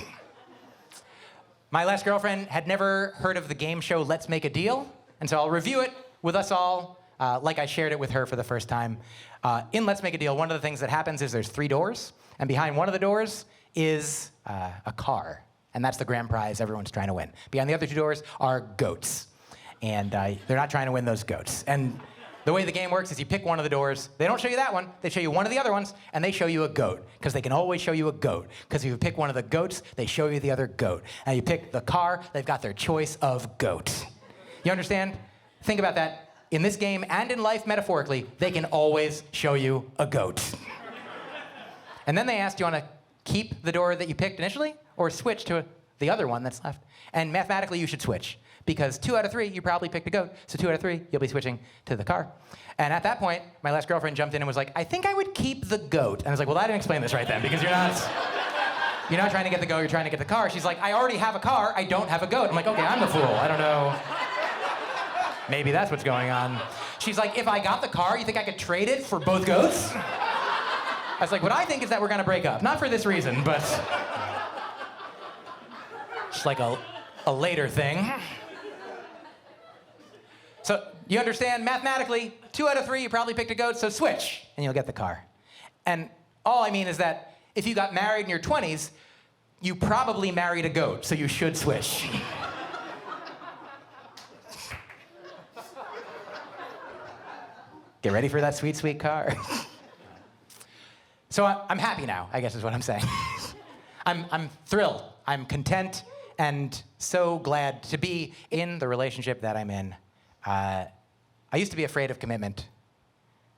My last girlfriend had never heard of the game show Let's Make a Deal, and so I'll review it with us all like I shared it with her for the first time. In Let's Make a Deal, one of the things that happens is there's 3 doors, and behind one of the doors is a car, and that's the grand prize everyone's trying to win. Behind the other 2 doors are goats, and they're not trying to win those goats. And the way the game works is you pick one of the doors. They don't show you that one. They show you one of the other ones, and they show you a goat, because they can always show you a goat. Because if you pick one of the goats, they show you the other goat. And you pick the car, they've got their choice of goat. You understand? Think about that. In this game and in life, metaphorically, they can always show you a goat. And then they ask, do you want to keep the door that you picked initially, or switch to the other one that's left? And mathematically, you should switch. Because 2 out of 3, you probably picked a goat. So 2 out of 3, you'll be switching to the car. And at that point, my last girlfriend jumped in and was like, I think I would keep the goat. And I was like, well, I didn't explain this right then, because you're not trying to get the goat, you're trying to get the car. She's like, I already have a car, I don't have a goat. I'm like, okay, I'm the fool, I don't know. Maybe that's what's going on. She's like, if I got the car, you think I could trade it for both goats? I was like, what I think is that we're gonna break up. Not for this reason, but just like a later thing. So you understand, mathematically, 2 out of 3, you probably picked a goat, so switch, and you'll get the car. And all I mean is that if you got married in your 20s, you probably married a goat, so you should switch. Get ready for that sweet, sweet car. So I'm happy now, I guess is what I'm saying. I'm thrilled, I'm content, and so glad to be in the relationship that I'm in. I used to be afraid of commitment.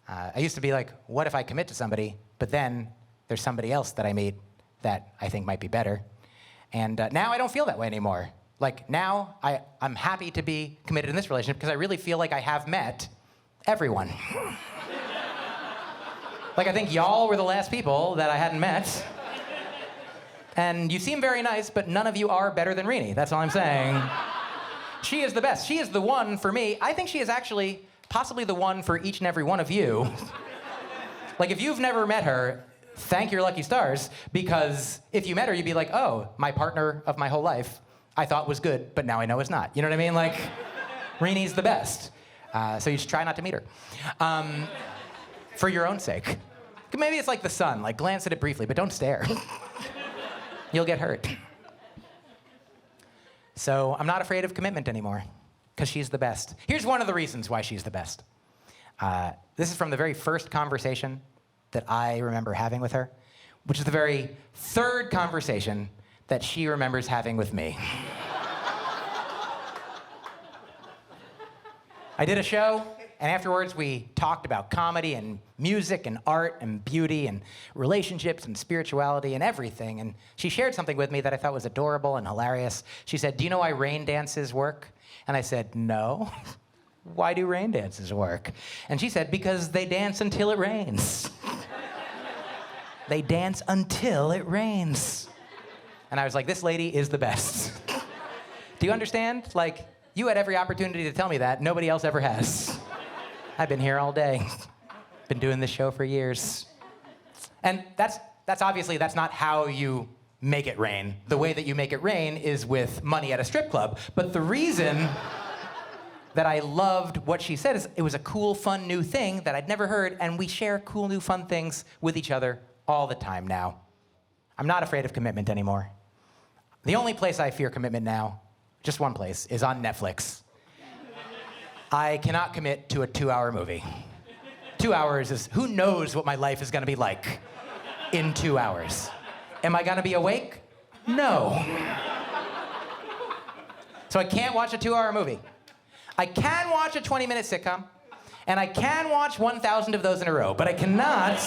I used to be like, what if I commit to somebody, but then there's somebody else that I meet that I think might be better. And now I don't feel that way anymore. Like now I'm happy to be committed in this relationship because I really feel like I have met everyone. Like I think y'all were the last people that I hadn't met. And you seem very nice, but none of you are better than Rini. That's all I'm saying. She is the best. She is the one for me. I think she is actually possibly the one for each and every one of you. Like, if you've never met her, thank your lucky stars, because if you met her, you'd be like, oh, my partner of my whole life I thought was good, but now I know it's not. You know what I mean? Like, Rini's the best. So you should try not to meet her. For your own sake. Maybe it's like the sun. Like, glance at it briefly, but don't stare. You'll get hurt. So I'm not afraid of commitment anymore, because she's the best. Here's one of the reasons why she's the best. This is from the very first conversation that I remember having with her, which is the very third conversation that she remembers having with me. I did a show, and afterwards we talked about comedy and music and art and beauty and relationships and spirituality and everything. And she shared something with me that I thought was adorable and hilarious. She said, do you know why rain dances work? And I said, no. Why do rain dances work? And she said, because they dance until it rains. They dance until it rains. And I was like, this lady is the best. Do you understand? Like, you had every opportunity to tell me that. Nobody else ever has. I've been here all day. Been doing this show for years. And that's obviously, that's not how you make it rain. The way that you make it rain is with money at a strip club. But the reason that I loved what she said is it was a cool, fun, new thing that I'd never heard, and we share cool, new, fun things with each other all the time now. I'm not afraid of commitment anymore. The only place I fear commitment now, just one place, is on Netflix. I cannot commit to a 2-hour movie. 2 hours is, who knows what my life is gonna be like in 2 hours? Am I gonna be awake? No. So I can't watch a 2-hour movie. I can watch a 20-minute sitcom, and I can watch 1,000 of those in a row, but I cannot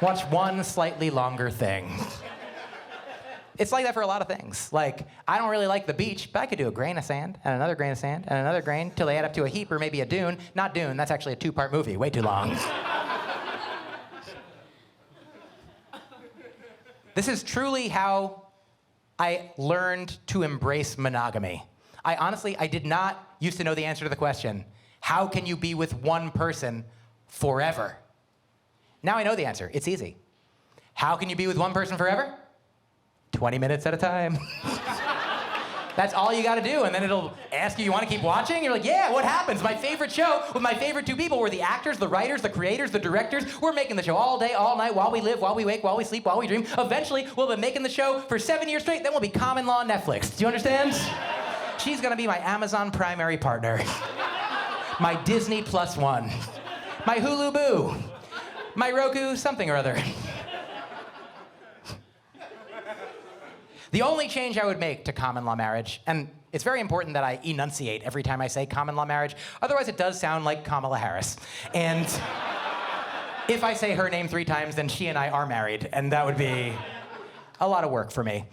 watch one slightly longer thing. It's like that for a lot of things. Like, I don't really like the beach, but I could do a grain of sand, and another grain of sand, and another grain, till they add up to a heap, or maybe a dune. Not Dune, that's actually a 2-part movie, way too long. This is truly how I learned to embrace monogamy. I did not used to know the answer to the question, how can you be with one person forever? Now I know the answer. It's easy. How can you be with one person forever? 20 minutes at a time. That's all you gotta do, and then it'll ask you want to keep watching? You're like, yeah, what happens? My favorite show with my favorite two people were the actors, the writers, the creators, the directors. We're making the show all day, all night, while we live, while we wake, while we sleep, while we dream. Eventually, we'll be making the show for 7 years straight, then we'll be common law Netflix. Do you understand? She's gonna be my Amazon primary partner. My Disney +1. My Hulu Boo. My Roku something or other. The only change I would make to common law marriage, and it's very important that I enunciate every time I say common law marriage, otherwise it does sound like Kamala Harris. And if I say her name 3 times, then she and I are married, and that would be a lot of work for me.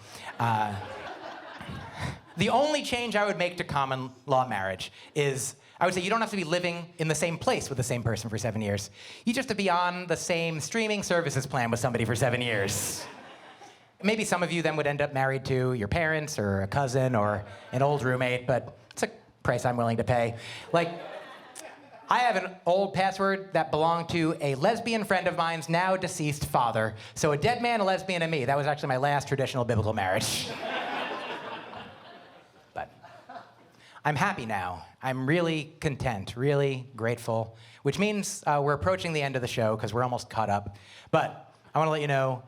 The only change I would make to common law marriage is, I would say you don't have to be living in the same place with the same person for 7 years. You just have to be on the same streaming services plan with somebody for 7 years. Maybe some of you then would end up married to your parents or a cousin or an old roommate, but it's a price I'm willing to pay. Like, I have an old password that belonged to a lesbian friend of mine's now deceased father. So a dead man, a lesbian, and me. That was actually my last traditional biblical marriage. But I'm happy now. I'm really content, really grateful, which means we're approaching the end of the show because we're almost caught up. But I want to let you know,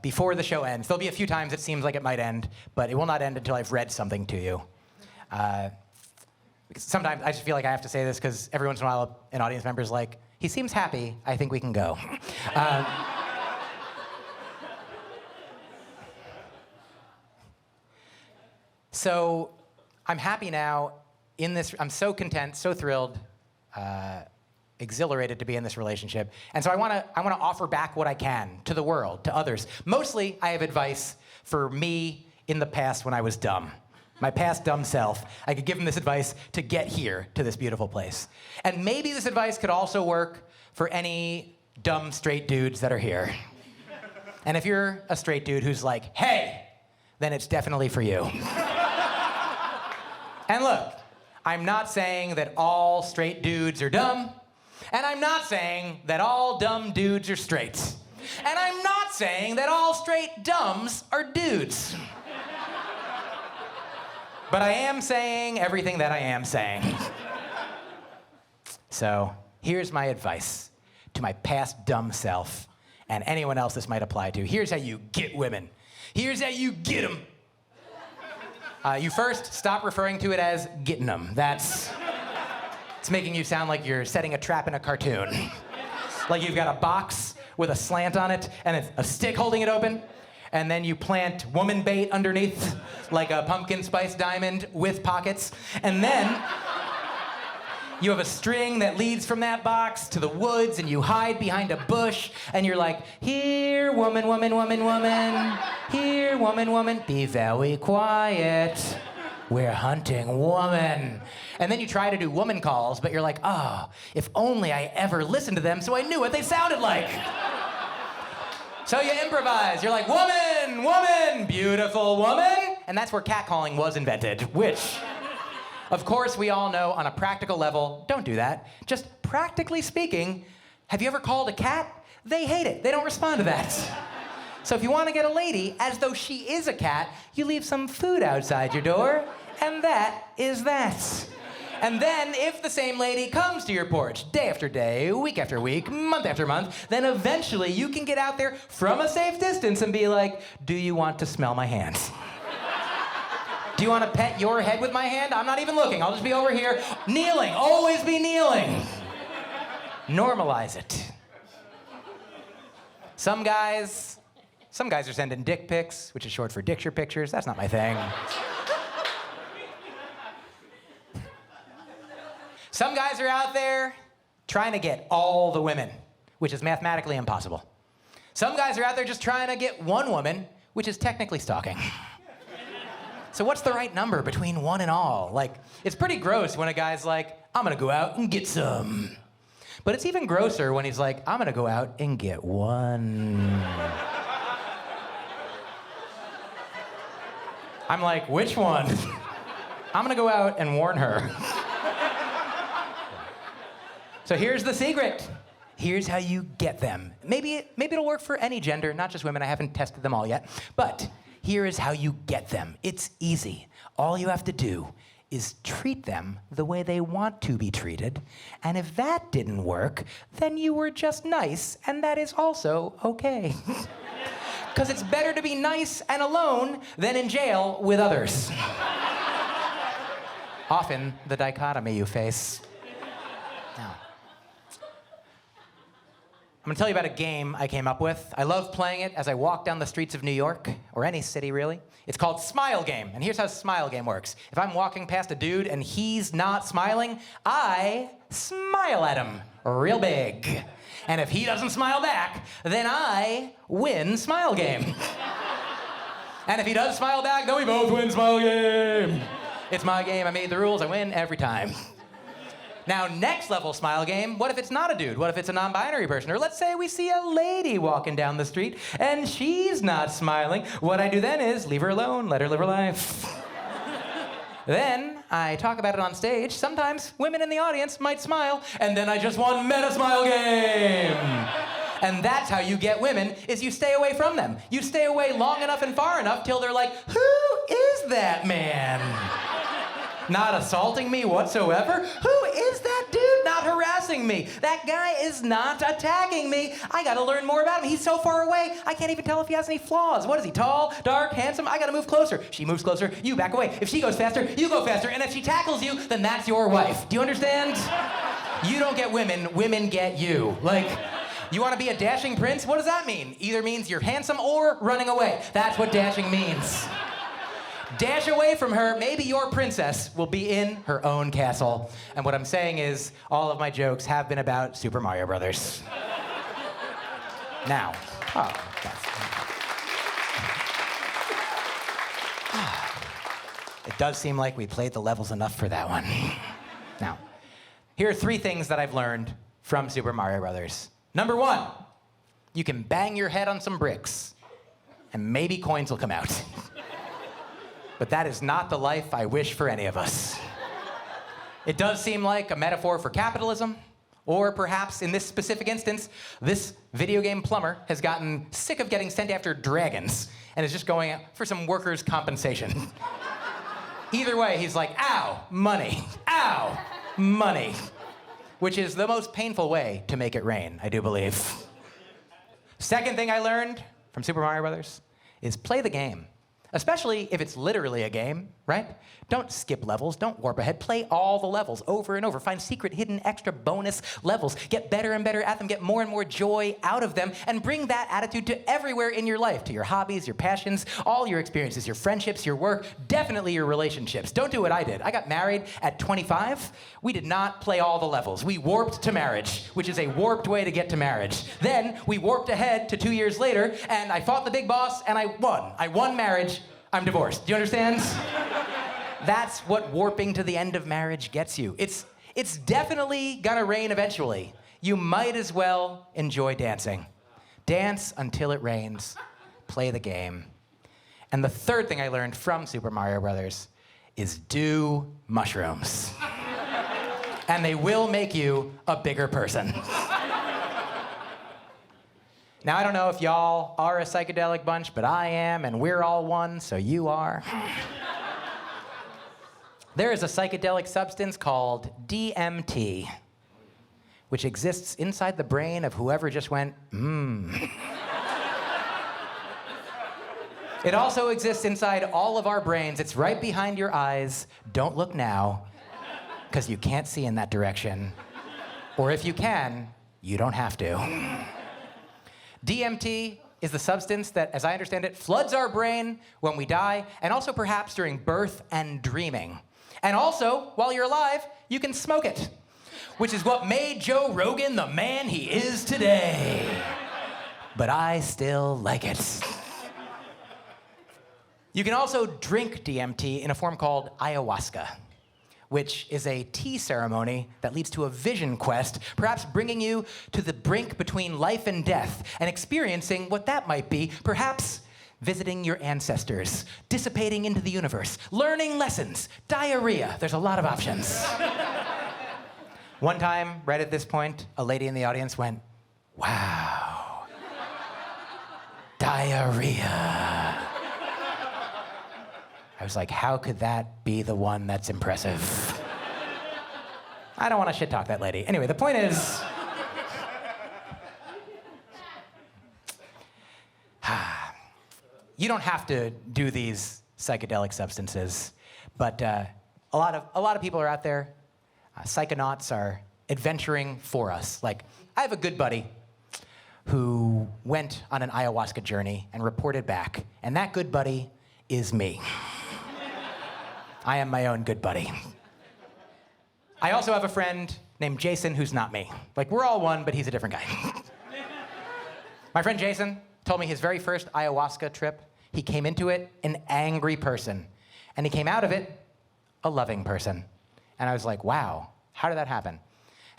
before the show ends, there'll be a few times it seems like it might end, but it will not end until I've read something to you. Because sometimes I just feel like I have to say this because every once in a while an audience member's like, he seems happy, I think we can go. So I'm happy now in this, I'm so content, so thrilled, exhilarated to be in this relationship. And so I want to offer back what I can to the world, to others. Mostly, I have advice for me in the past when I was dumb. My past dumb self. I could give him this advice to get here to this beautiful place. And maybe this advice could also work for any dumb straight dudes that are here. And if you're a straight dude who's like, hey, then it's definitely for you. And look, I'm not saying that all straight dudes are dumb. And I'm not saying that all dumb dudes are straight. And I'm not saying that all straight dumbs are dudes. But I am saying everything that I am saying. So here's my advice to my past dumb self and anyone else this might apply to. Here's how you get women. Here's how you get them. You first stop referring to it as getting them. It's making you sound like you're setting a trap in a cartoon. Like you've got a box with a slant on it and it's a stick holding it open, and then you plant woman bait underneath like a pumpkin spice diamond with pockets, and then you have a string that leads from that box to the woods, and you hide behind a bush, and you're like, here, woman, woman, woman, woman, here, woman, woman, be very quiet. We're hunting woman. And then you try to do woman calls, but you're like, oh, if only I ever listened to them so I knew what they sounded like. So you improvise. You're like, woman, woman, beautiful woman. And that's where catcalling was invented, which, of course, we all know on a practical level, don't do that. Just practically speaking, have you ever called a cat? They hate it. They don't respond to that. So if you want to get a lady, as though she is a cat, you leave some food outside your door, and that is that. And then, if the same lady comes to your porch day after day, week after week, month after month, then eventually you can get out there from a safe distance and be like, do you want to smell my hands? Do you want to pet your head with my hand? I'm not even looking. I'll just be over here kneeling. Always be kneeling. Normalize it. Some guys are sending dick pics, which is short for dicture pictures. That's not my thing. Some guys are out there trying to get all the women, which is mathematically impossible. Some guys are out there just trying to get one woman, which is technically stalking. So what's the right number between one and all? Like, it's pretty gross when a guy's like, I'm gonna go out and get some. But it's even grosser when he's like, I'm gonna go out and get one. I'm like, which one? I'm gonna go out and warn her. So here's the secret. Here's how you get them. Maybe it'll work for any gender, not just women. I haven't tested them all yet. But here is how you get them. It's easy. All you have to do is treat them the way they want to be treated. And if that didn't work, then you were just nice, and that is also okay. Because it's better to be nice and alone than in jail with others. Often the dichotomy you face. Now, I'm gonna tell you about a game I came up with. I love playing it as I walk down the streets of New York, or any city really. It's called Smile Game, and here's how Smile Game works. If I'm walking past a dude and he's not smiling, I smile at him real big. And if he doesn't smile back, then I win Smile Game. And if he does smile back, then we both win Smile Game. It's my game, I made the rules, I win every time. Now, next level Smile Game, what if it's not a dude? What if it's a non-binary person? Or let's say we see a lady walking down the street and she's not smiling. What I do then is leave her alone, let her live her life. Then I talk about it on stage. Sometimes women in the audience might smile, and then I just won Meta Smile Game. And that's how you get women, is you stay away from them. You stay away long enough and far enough till they're like, who is that man? Not assaulting me whatsoever? Who is that dude not harassing me? That guy is not attacking me. I gotta learn more about him. He's so far away, I can't even tell if he has any flaws. What is he, tall, dark, handsome? I gotta move closer. She moves closer, you back away. If she goes faster, you go faster. And if she tackles you, then that's your wife. Do you understand? You don't get women, women get you. Like, you wanna be a dashing prince? What does that mean? Either means you're handsome or running away. That's what dashing means. Dash away from her, maybe your princess will be in her own castle. And what I'm saying is, all of my jokes have been about Super Mario Brothers. Now, it does seem like we played the levels enough for that one. Now, here are 3 things that I've learned from Super Mario Brothers. Number 1, you can bang your head on some bricks, and maybe coins will come out. But that is not the life I wish for any of us. It does seem like a metaphor for capitalism, or perhaps in this specific instance, this video game plumber has gotten sick of getting sent after dragons and is just going for some workers' compensation. Either way, he's like, ow, money, which is the most painful way to make it rain, I do believe. Second thing I learned from Super Mario Brothers is play the game. Especially if it's literally a game, right? Don't skip levels, don't warp ahead. Play all the levels over and over. Find secret, hidden, extra bonus levels. Get better and better at them, get more and more joy out of them, and bring that attitude to everywhere in your life, to your hobbies, your passions, all your experiences, your friendships, your work, definitely your relationships. Don't do what I did. I got married at 25. We did not play all the levels. We warped to marriage, which is a warped way to get to marriage. Then we warped ahead to 2 years later, and I fought the big boss, and I won. I won marriage. I'm divorced. Do you understand? That's what warping to the end of marriage gets you. It's definitely gonna rain eventually. You might as well enjoy dancing. Dance until it rains. Play the game. And the third thing I learned from Super Mario Brothers is do mushrooms. And they will make you a bigger person. Now, I don't know if y'all are a psychedelic bunch, but I am, and we're all one, so you are. There is a psychedelic substance called DMT, which exists inside the brain of whoever just went, It also exists inside all of our brains. It's right behind your eyes. Don't look now, because you can't see in that direction. Or if you can, you don't have to. DMT is the substance that, as I understand it, floods our brain when we die, and also perhaps during birth and dreaming. And also, while you're alive, you can smoke it, which is what made Joe Rogan the man he is today. But I still like it. You can also drink DMT in a form called Ayahuasca, which is a tea ceremony that leads to a vision quest, perhaps bringing you to the brink between life and death and experiencing what that might be, perhaps visiting your ancestors, dissipating into the universe, learning lessons, diarrhea. There's a lot of options. One time, right at this point, a lady in the audience went, "Wow, diarrhea." I was like, how could that be the one that's impressive? I don't want to shit talk that lady. Anyway, the point is, you don't have to do these psychedelic substances, but a lot of people are out there. Psychonauts are adventuring for us. Like, I have a good buddy who went on an ayahuasca journey and reported back, and that good buddy is me. I am my own good buddy. I also have a friend named Jason who's not me. Like, we're all one, but he's a different guy. My friend Jason told me his very first ayahuasca trip, he came into it an angry person, and he came out of it a loving person. And I was like, wow, how did that happen?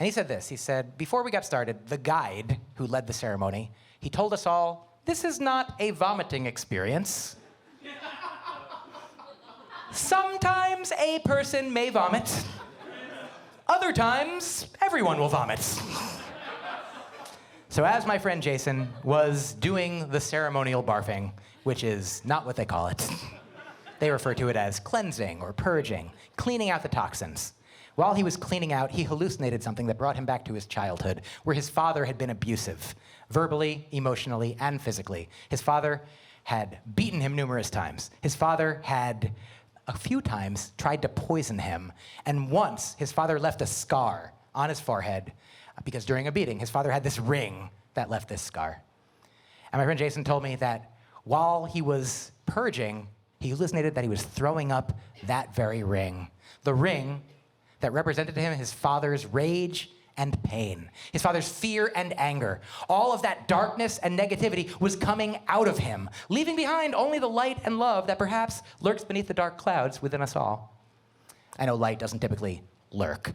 And he said this, he said, before we got started, the guide who led the ceremony, he told us all, this is not a vomiting experience. Sometimes a person may vomit. Other times, everyone will vomit. So as my friend Jason was doing the ceremonial barfing, which is not what they call it, they refer to it as cleansing or purging, cleaning out the toxins. While he was cleaning out, he hallucinated something that brought him back to his childhood, where his father had been abusive, verbally, emotionally, and physically. His father had beaten him numerous times. His father had a few times tried to poison him, and once his father left a scar on his forehead because during a beating, his father had this ring that left this scar. And my friend Jason told me that while he was purging, he hallucinated that he was throwing up that very ring. The ring that represented to him his father's rage and pain, his father's fear and anger. All of that darkness and negativity was coming out of him, leaving behind only the light and love that perhaps lurks beneath the dark clouds within us all. I know light doesn't typically lurk.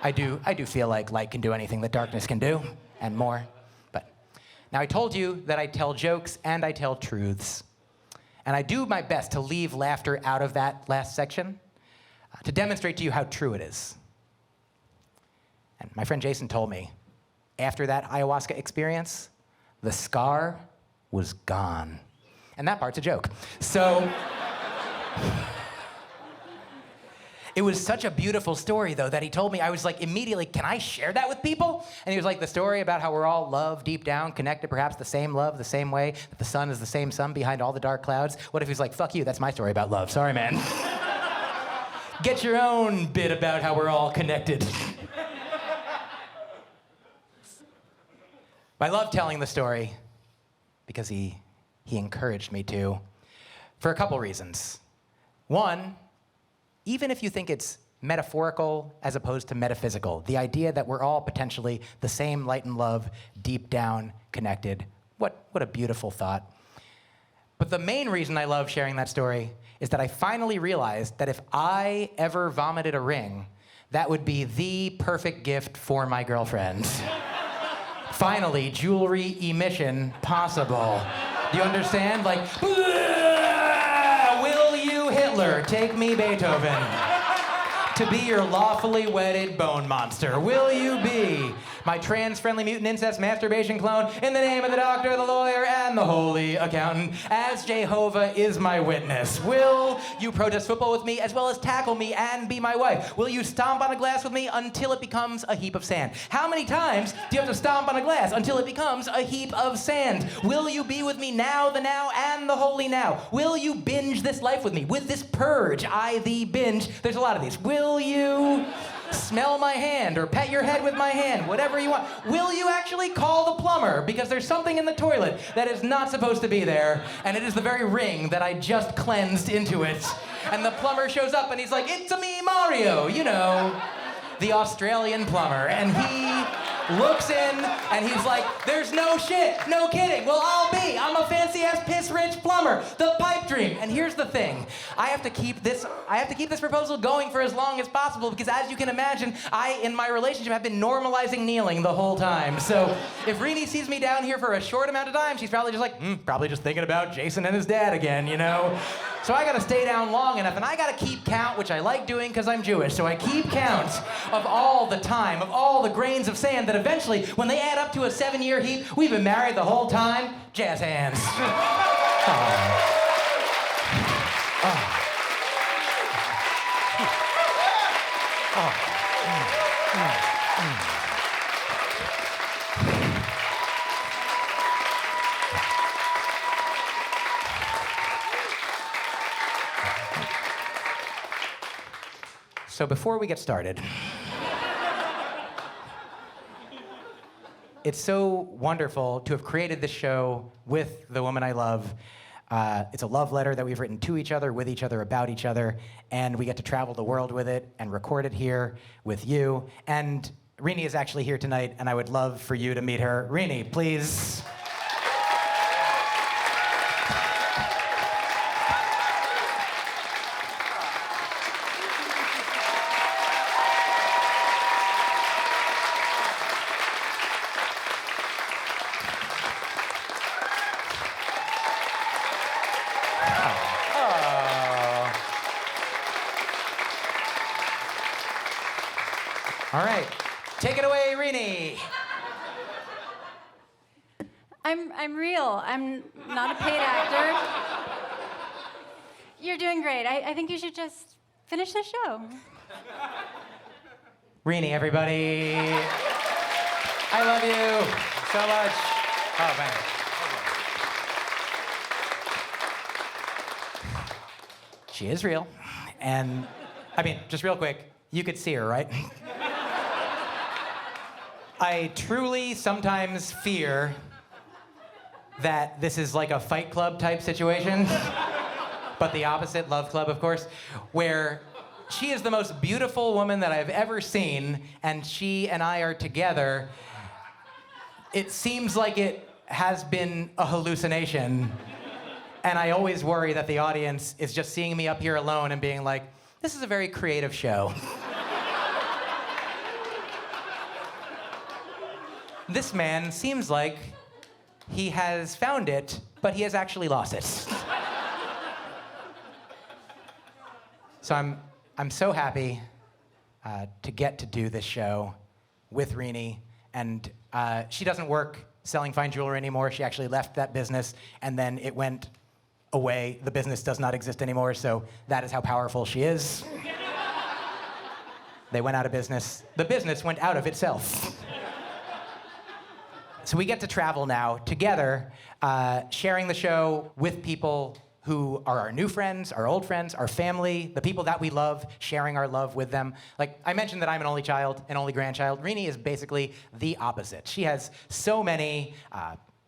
I do feel like light can do anything that darkness can do, and more. But now I told you that I tell jokes and I tell truths. And I do my best to leave laughter out of that last section to demonstrate to you how true it is. And my friend Jason told me, after that ayahuasca experience, the scar was gone. And that part's a joke. So, it was such a beautiful story, though, that he told me. I was like, immediately, can I share that with people? And he was like, the story about how we're all loved deep down, connected, perhaps the same love, the same way, that the sun is the same sun behind all the dark clouds. What if he's like, fuck you, that's my story about love. Sorry, man. Get your own bit about how we're all connected. I love telling the story because he encouraged me to, for a couple reasons. One, even if you think it's metaphorical as opposed to metaphysical, the idea that we're all potentially the same light and love, deep down connected, what a beautiful thought. But the main reason I love sharing that story is that I finally realized that if I ever vomited a ring, that would be the perfect gift for my girlfriend. Finally, jewelry emission possible. Do you understand? Like, will you, Hitler, take me, Beethoven, to be your lawfully wedded bone monster? Will you be my trans-friendly mutant incest masturbation clone in the name of the doctor, the lawyer, and the holy accountant, as Jehovah is my witness? Will you protest football with me as well as tackle me and be my wife? Will you stomp on a glass with me until it becomes a heap of sand? How many times do you have to stomp on a glass until it becomes a heap of sand? Will you be with me now, the now, and the holy now? Will you binge this life with me? With this purge, I thee binge. There's a lot of these. Will you smell my hand or pet your head with my hand, whatever you want? Will you actually call the plumber because there's something in the toilet that is not supposed to be there, and it is the very ring that I just cleansed into it? And the plumber shows up and he's like, it's-a me, Mario, you know, the Australian plumber, and he looks in, and he's like, there's no shit, no kidding. Well, I'm a fancy-ass piss-rich plumber, the pipe dream. And here's the thing, I have to keep this proposal going for as long as possible because as you can imagine, in my relationship, have been normalizing kneeling the whole time. So if Rini sees me down here for a short amount of time, she's probably just like, probably just thinking about Jason and his dad again, you know? So I gotta stay down long enough, and I gotta keep count, which I like doing because I'm Jewish, so I keep count of all the time, of all the grains of sand that eventually, when they add up to a 7-year heap, we've been married the whole time. Jazz hands. So before we get started, it's so wonderful to have created this show with the woman I love. It's a love letter that we've written to each other, with each other, about each other, and we get to travel the world with it and record it here with you. And Rini is actually here tonight, and I would love for you to meet her. Rini, please. All right, take it away, Rini. I'm real. I'm not a paid actor. You're doing great. I think you should just finish the show. Rini, everybody. I love you so much. Oh, man. She is real. And, I mean, just real quick, you could see her, right? I truly sometimes fear that this is like a Fight Club type situation, but the opposite, Love Club, of course, where she is the most beautiful woman that I've ever seen, and she and I are together. It seems like it has been a hallucination, and I always worry that the audience is just seeing me up here alone and being like, this is a very creative show. This man seems like he has found it, but he has actually lost it. So I'm so happy to get to do this show with Rini, and she doesn't work selling fine jewelry anymore. She actually left that business, and then it went away. The business does not exist anymore, so that is how powerful she is. They went out of business. The business went out of itself. So we get to travel now together, sharing the show with people who are our new friends, our old friends, our family, the people that we love, sharing our love with them. Like, I mentioned that I'm an only child, an only grandchild. Rini is basically the opposite. She has so many,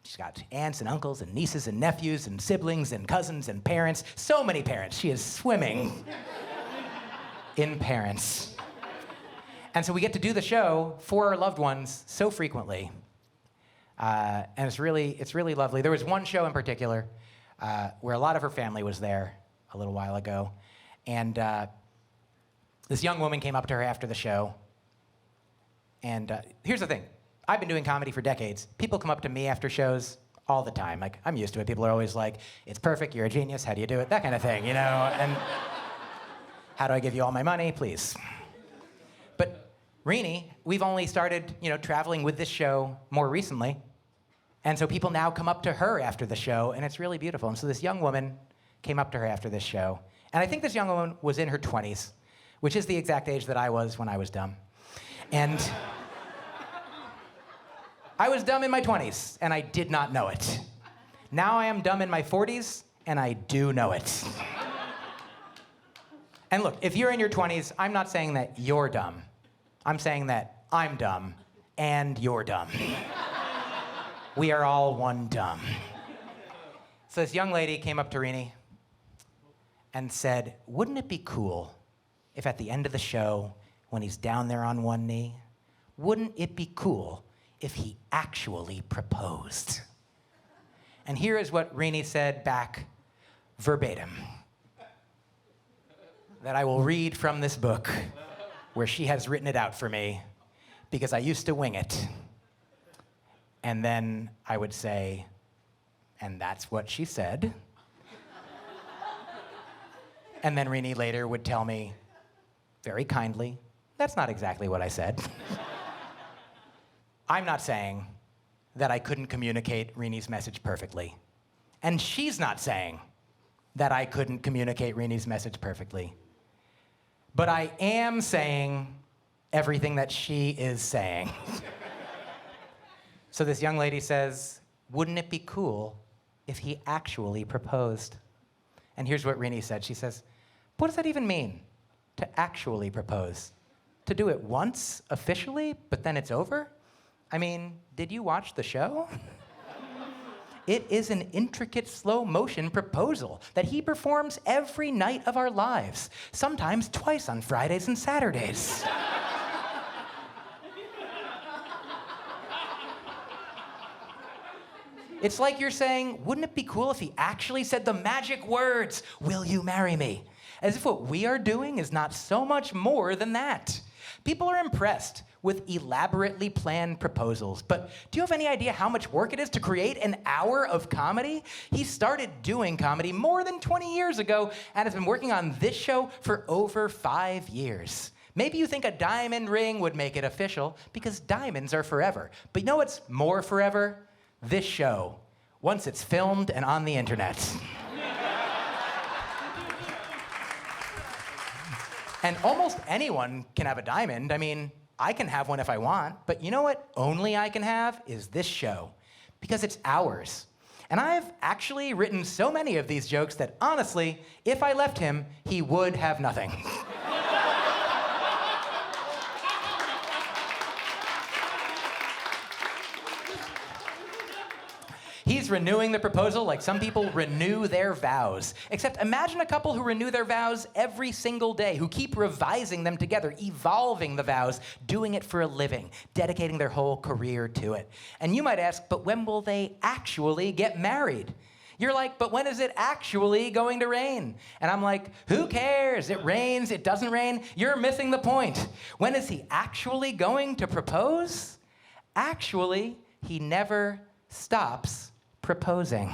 she's got aunts and uncles and nieces and nephews and siblings and cousins and parents. So many parents. She is swimming in parents. And so we get to do the show for our loved ones so frequently. And it's really lovely. There was one show in particular where a lot of her family was there a little while ago. And this young woman came up to her after the show. And here's the thing. I've been doing comedy for decades. People come up to me after shows all the time. Like, I'm used to it. People are always like, it's perfect, you're a genius, how do you do it? That kind of thing, you know? And how do I give you all my money? Please. But Rini, we've only started, traveling with this show more recently. And so people now come up to her after the show, and it's really beautiful. And so this young woman came up to her after this show. And I think this young woman was in her 20s, which is the exact age that I was when I was dumb. And I was dumb in my 20s, and I did not know it. Now I am dumb in my 40s, and I do know it. And look, if you're in your 20s, I'm not saying that you're dumb. I'm saying that I'm dumb, and you're dumb. We are all one dumb. So this young lady came up to Rini and said, wouldn't it be cool if at the end of the show, when he's down there on one knee, wouldn't it be cool if he actually proposed? And here is what Rini said back verbatim, that I will read from this book where she has written it out for me, because I used to wing it. And then I would say, and that's what she said. And then Rini later would tell me, very kindly, that's not exactly what I said. I'm not saying that I couldn't communicate Rini's message perfectly. And she's not saying that I couldn't communicate Rini's message perfectly. But I am saying everything that she is saying. So this young lady says, wouldn't it be cool if he actually proposed? And here's what Rini said. She says, what does that even mean, to actually propose? To do it once, officially, but then it's over? I mean, did you watch the show? It is an intricate slow-motion proposal that he performs every night of our lives, sometimes twice on Fridays and Saturdays. It's like you're saying, wouldn't it be cool if he actually said the magic words, will you marry me? As if what we are doing is not so much more than that. People are impressed with elaborately planned proposals, but do you have any idea how much work it is to create an hour of comedy? He started doing comedy more than 20 years ago and has been working on this show for over 5 years. Maybe you think a diamond ring would make it official, because diamonds are forever. But you know what's more forever? This show, once it's filmed and on the internet. And almost anyone can have a diamond. I mean, I can have one if I want, but you know what only I can have is this show, because it's ours. And I've actually written so many of these jokes that honestly, if I left him, he would have nothing. He's renewing the proposal like some people renew their vows. Except imagine a couple who renew their vows every single day, who keep revising them together, evolving the vows, doing it for a living, dedicating their whole career to it. And you might ask, but when will they actually get married? You're like, but when is it actually going to rain? And I'm like, who cares? It rains, it doesn't rain. You're missing the point. When is he actually going to propose? Actually, he never stops proposing.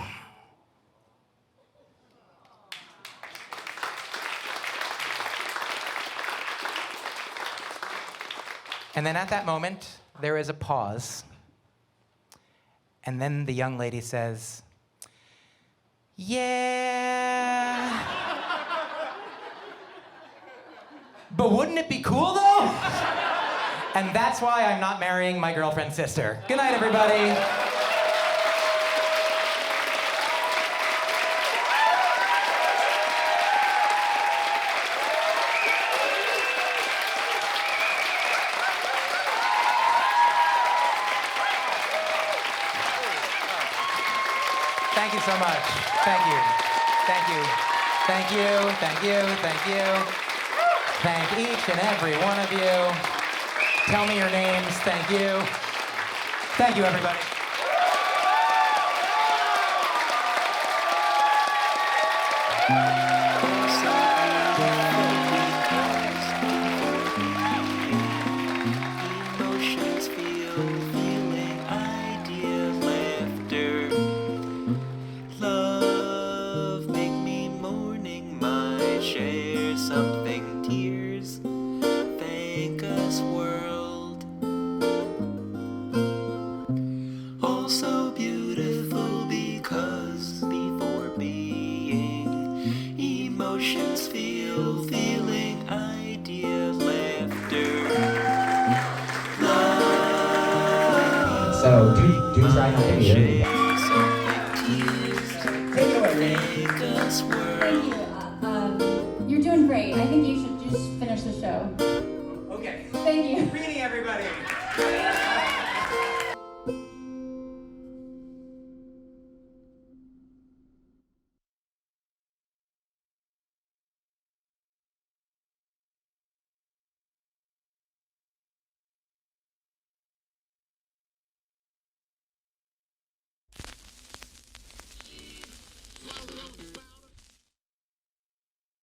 And then at that moment, there is a pause. And then the young lady says, yeah. But wouldn't it be cool though? And that's why I'm not marrying my girlfriend's sister. Good night, everybody. Thank you so much. Thank you. Thank you. Thank you. Thank you. Thank you. Thank each and every one of you. Tell me your names. Thank you. Thank you, everybody. Emotions feel, feeling, idea, laughter. Love, make me mourning, my share something, tears. Thank us, world. All so beautiful because before being, emotions feel, feeling, idea, laughter. Love, So do try not to be here. share something, tears. Thank us, world. Thank you. You're doing great. I think you should just finish the show. Okay. Thank you. Rini, everybody.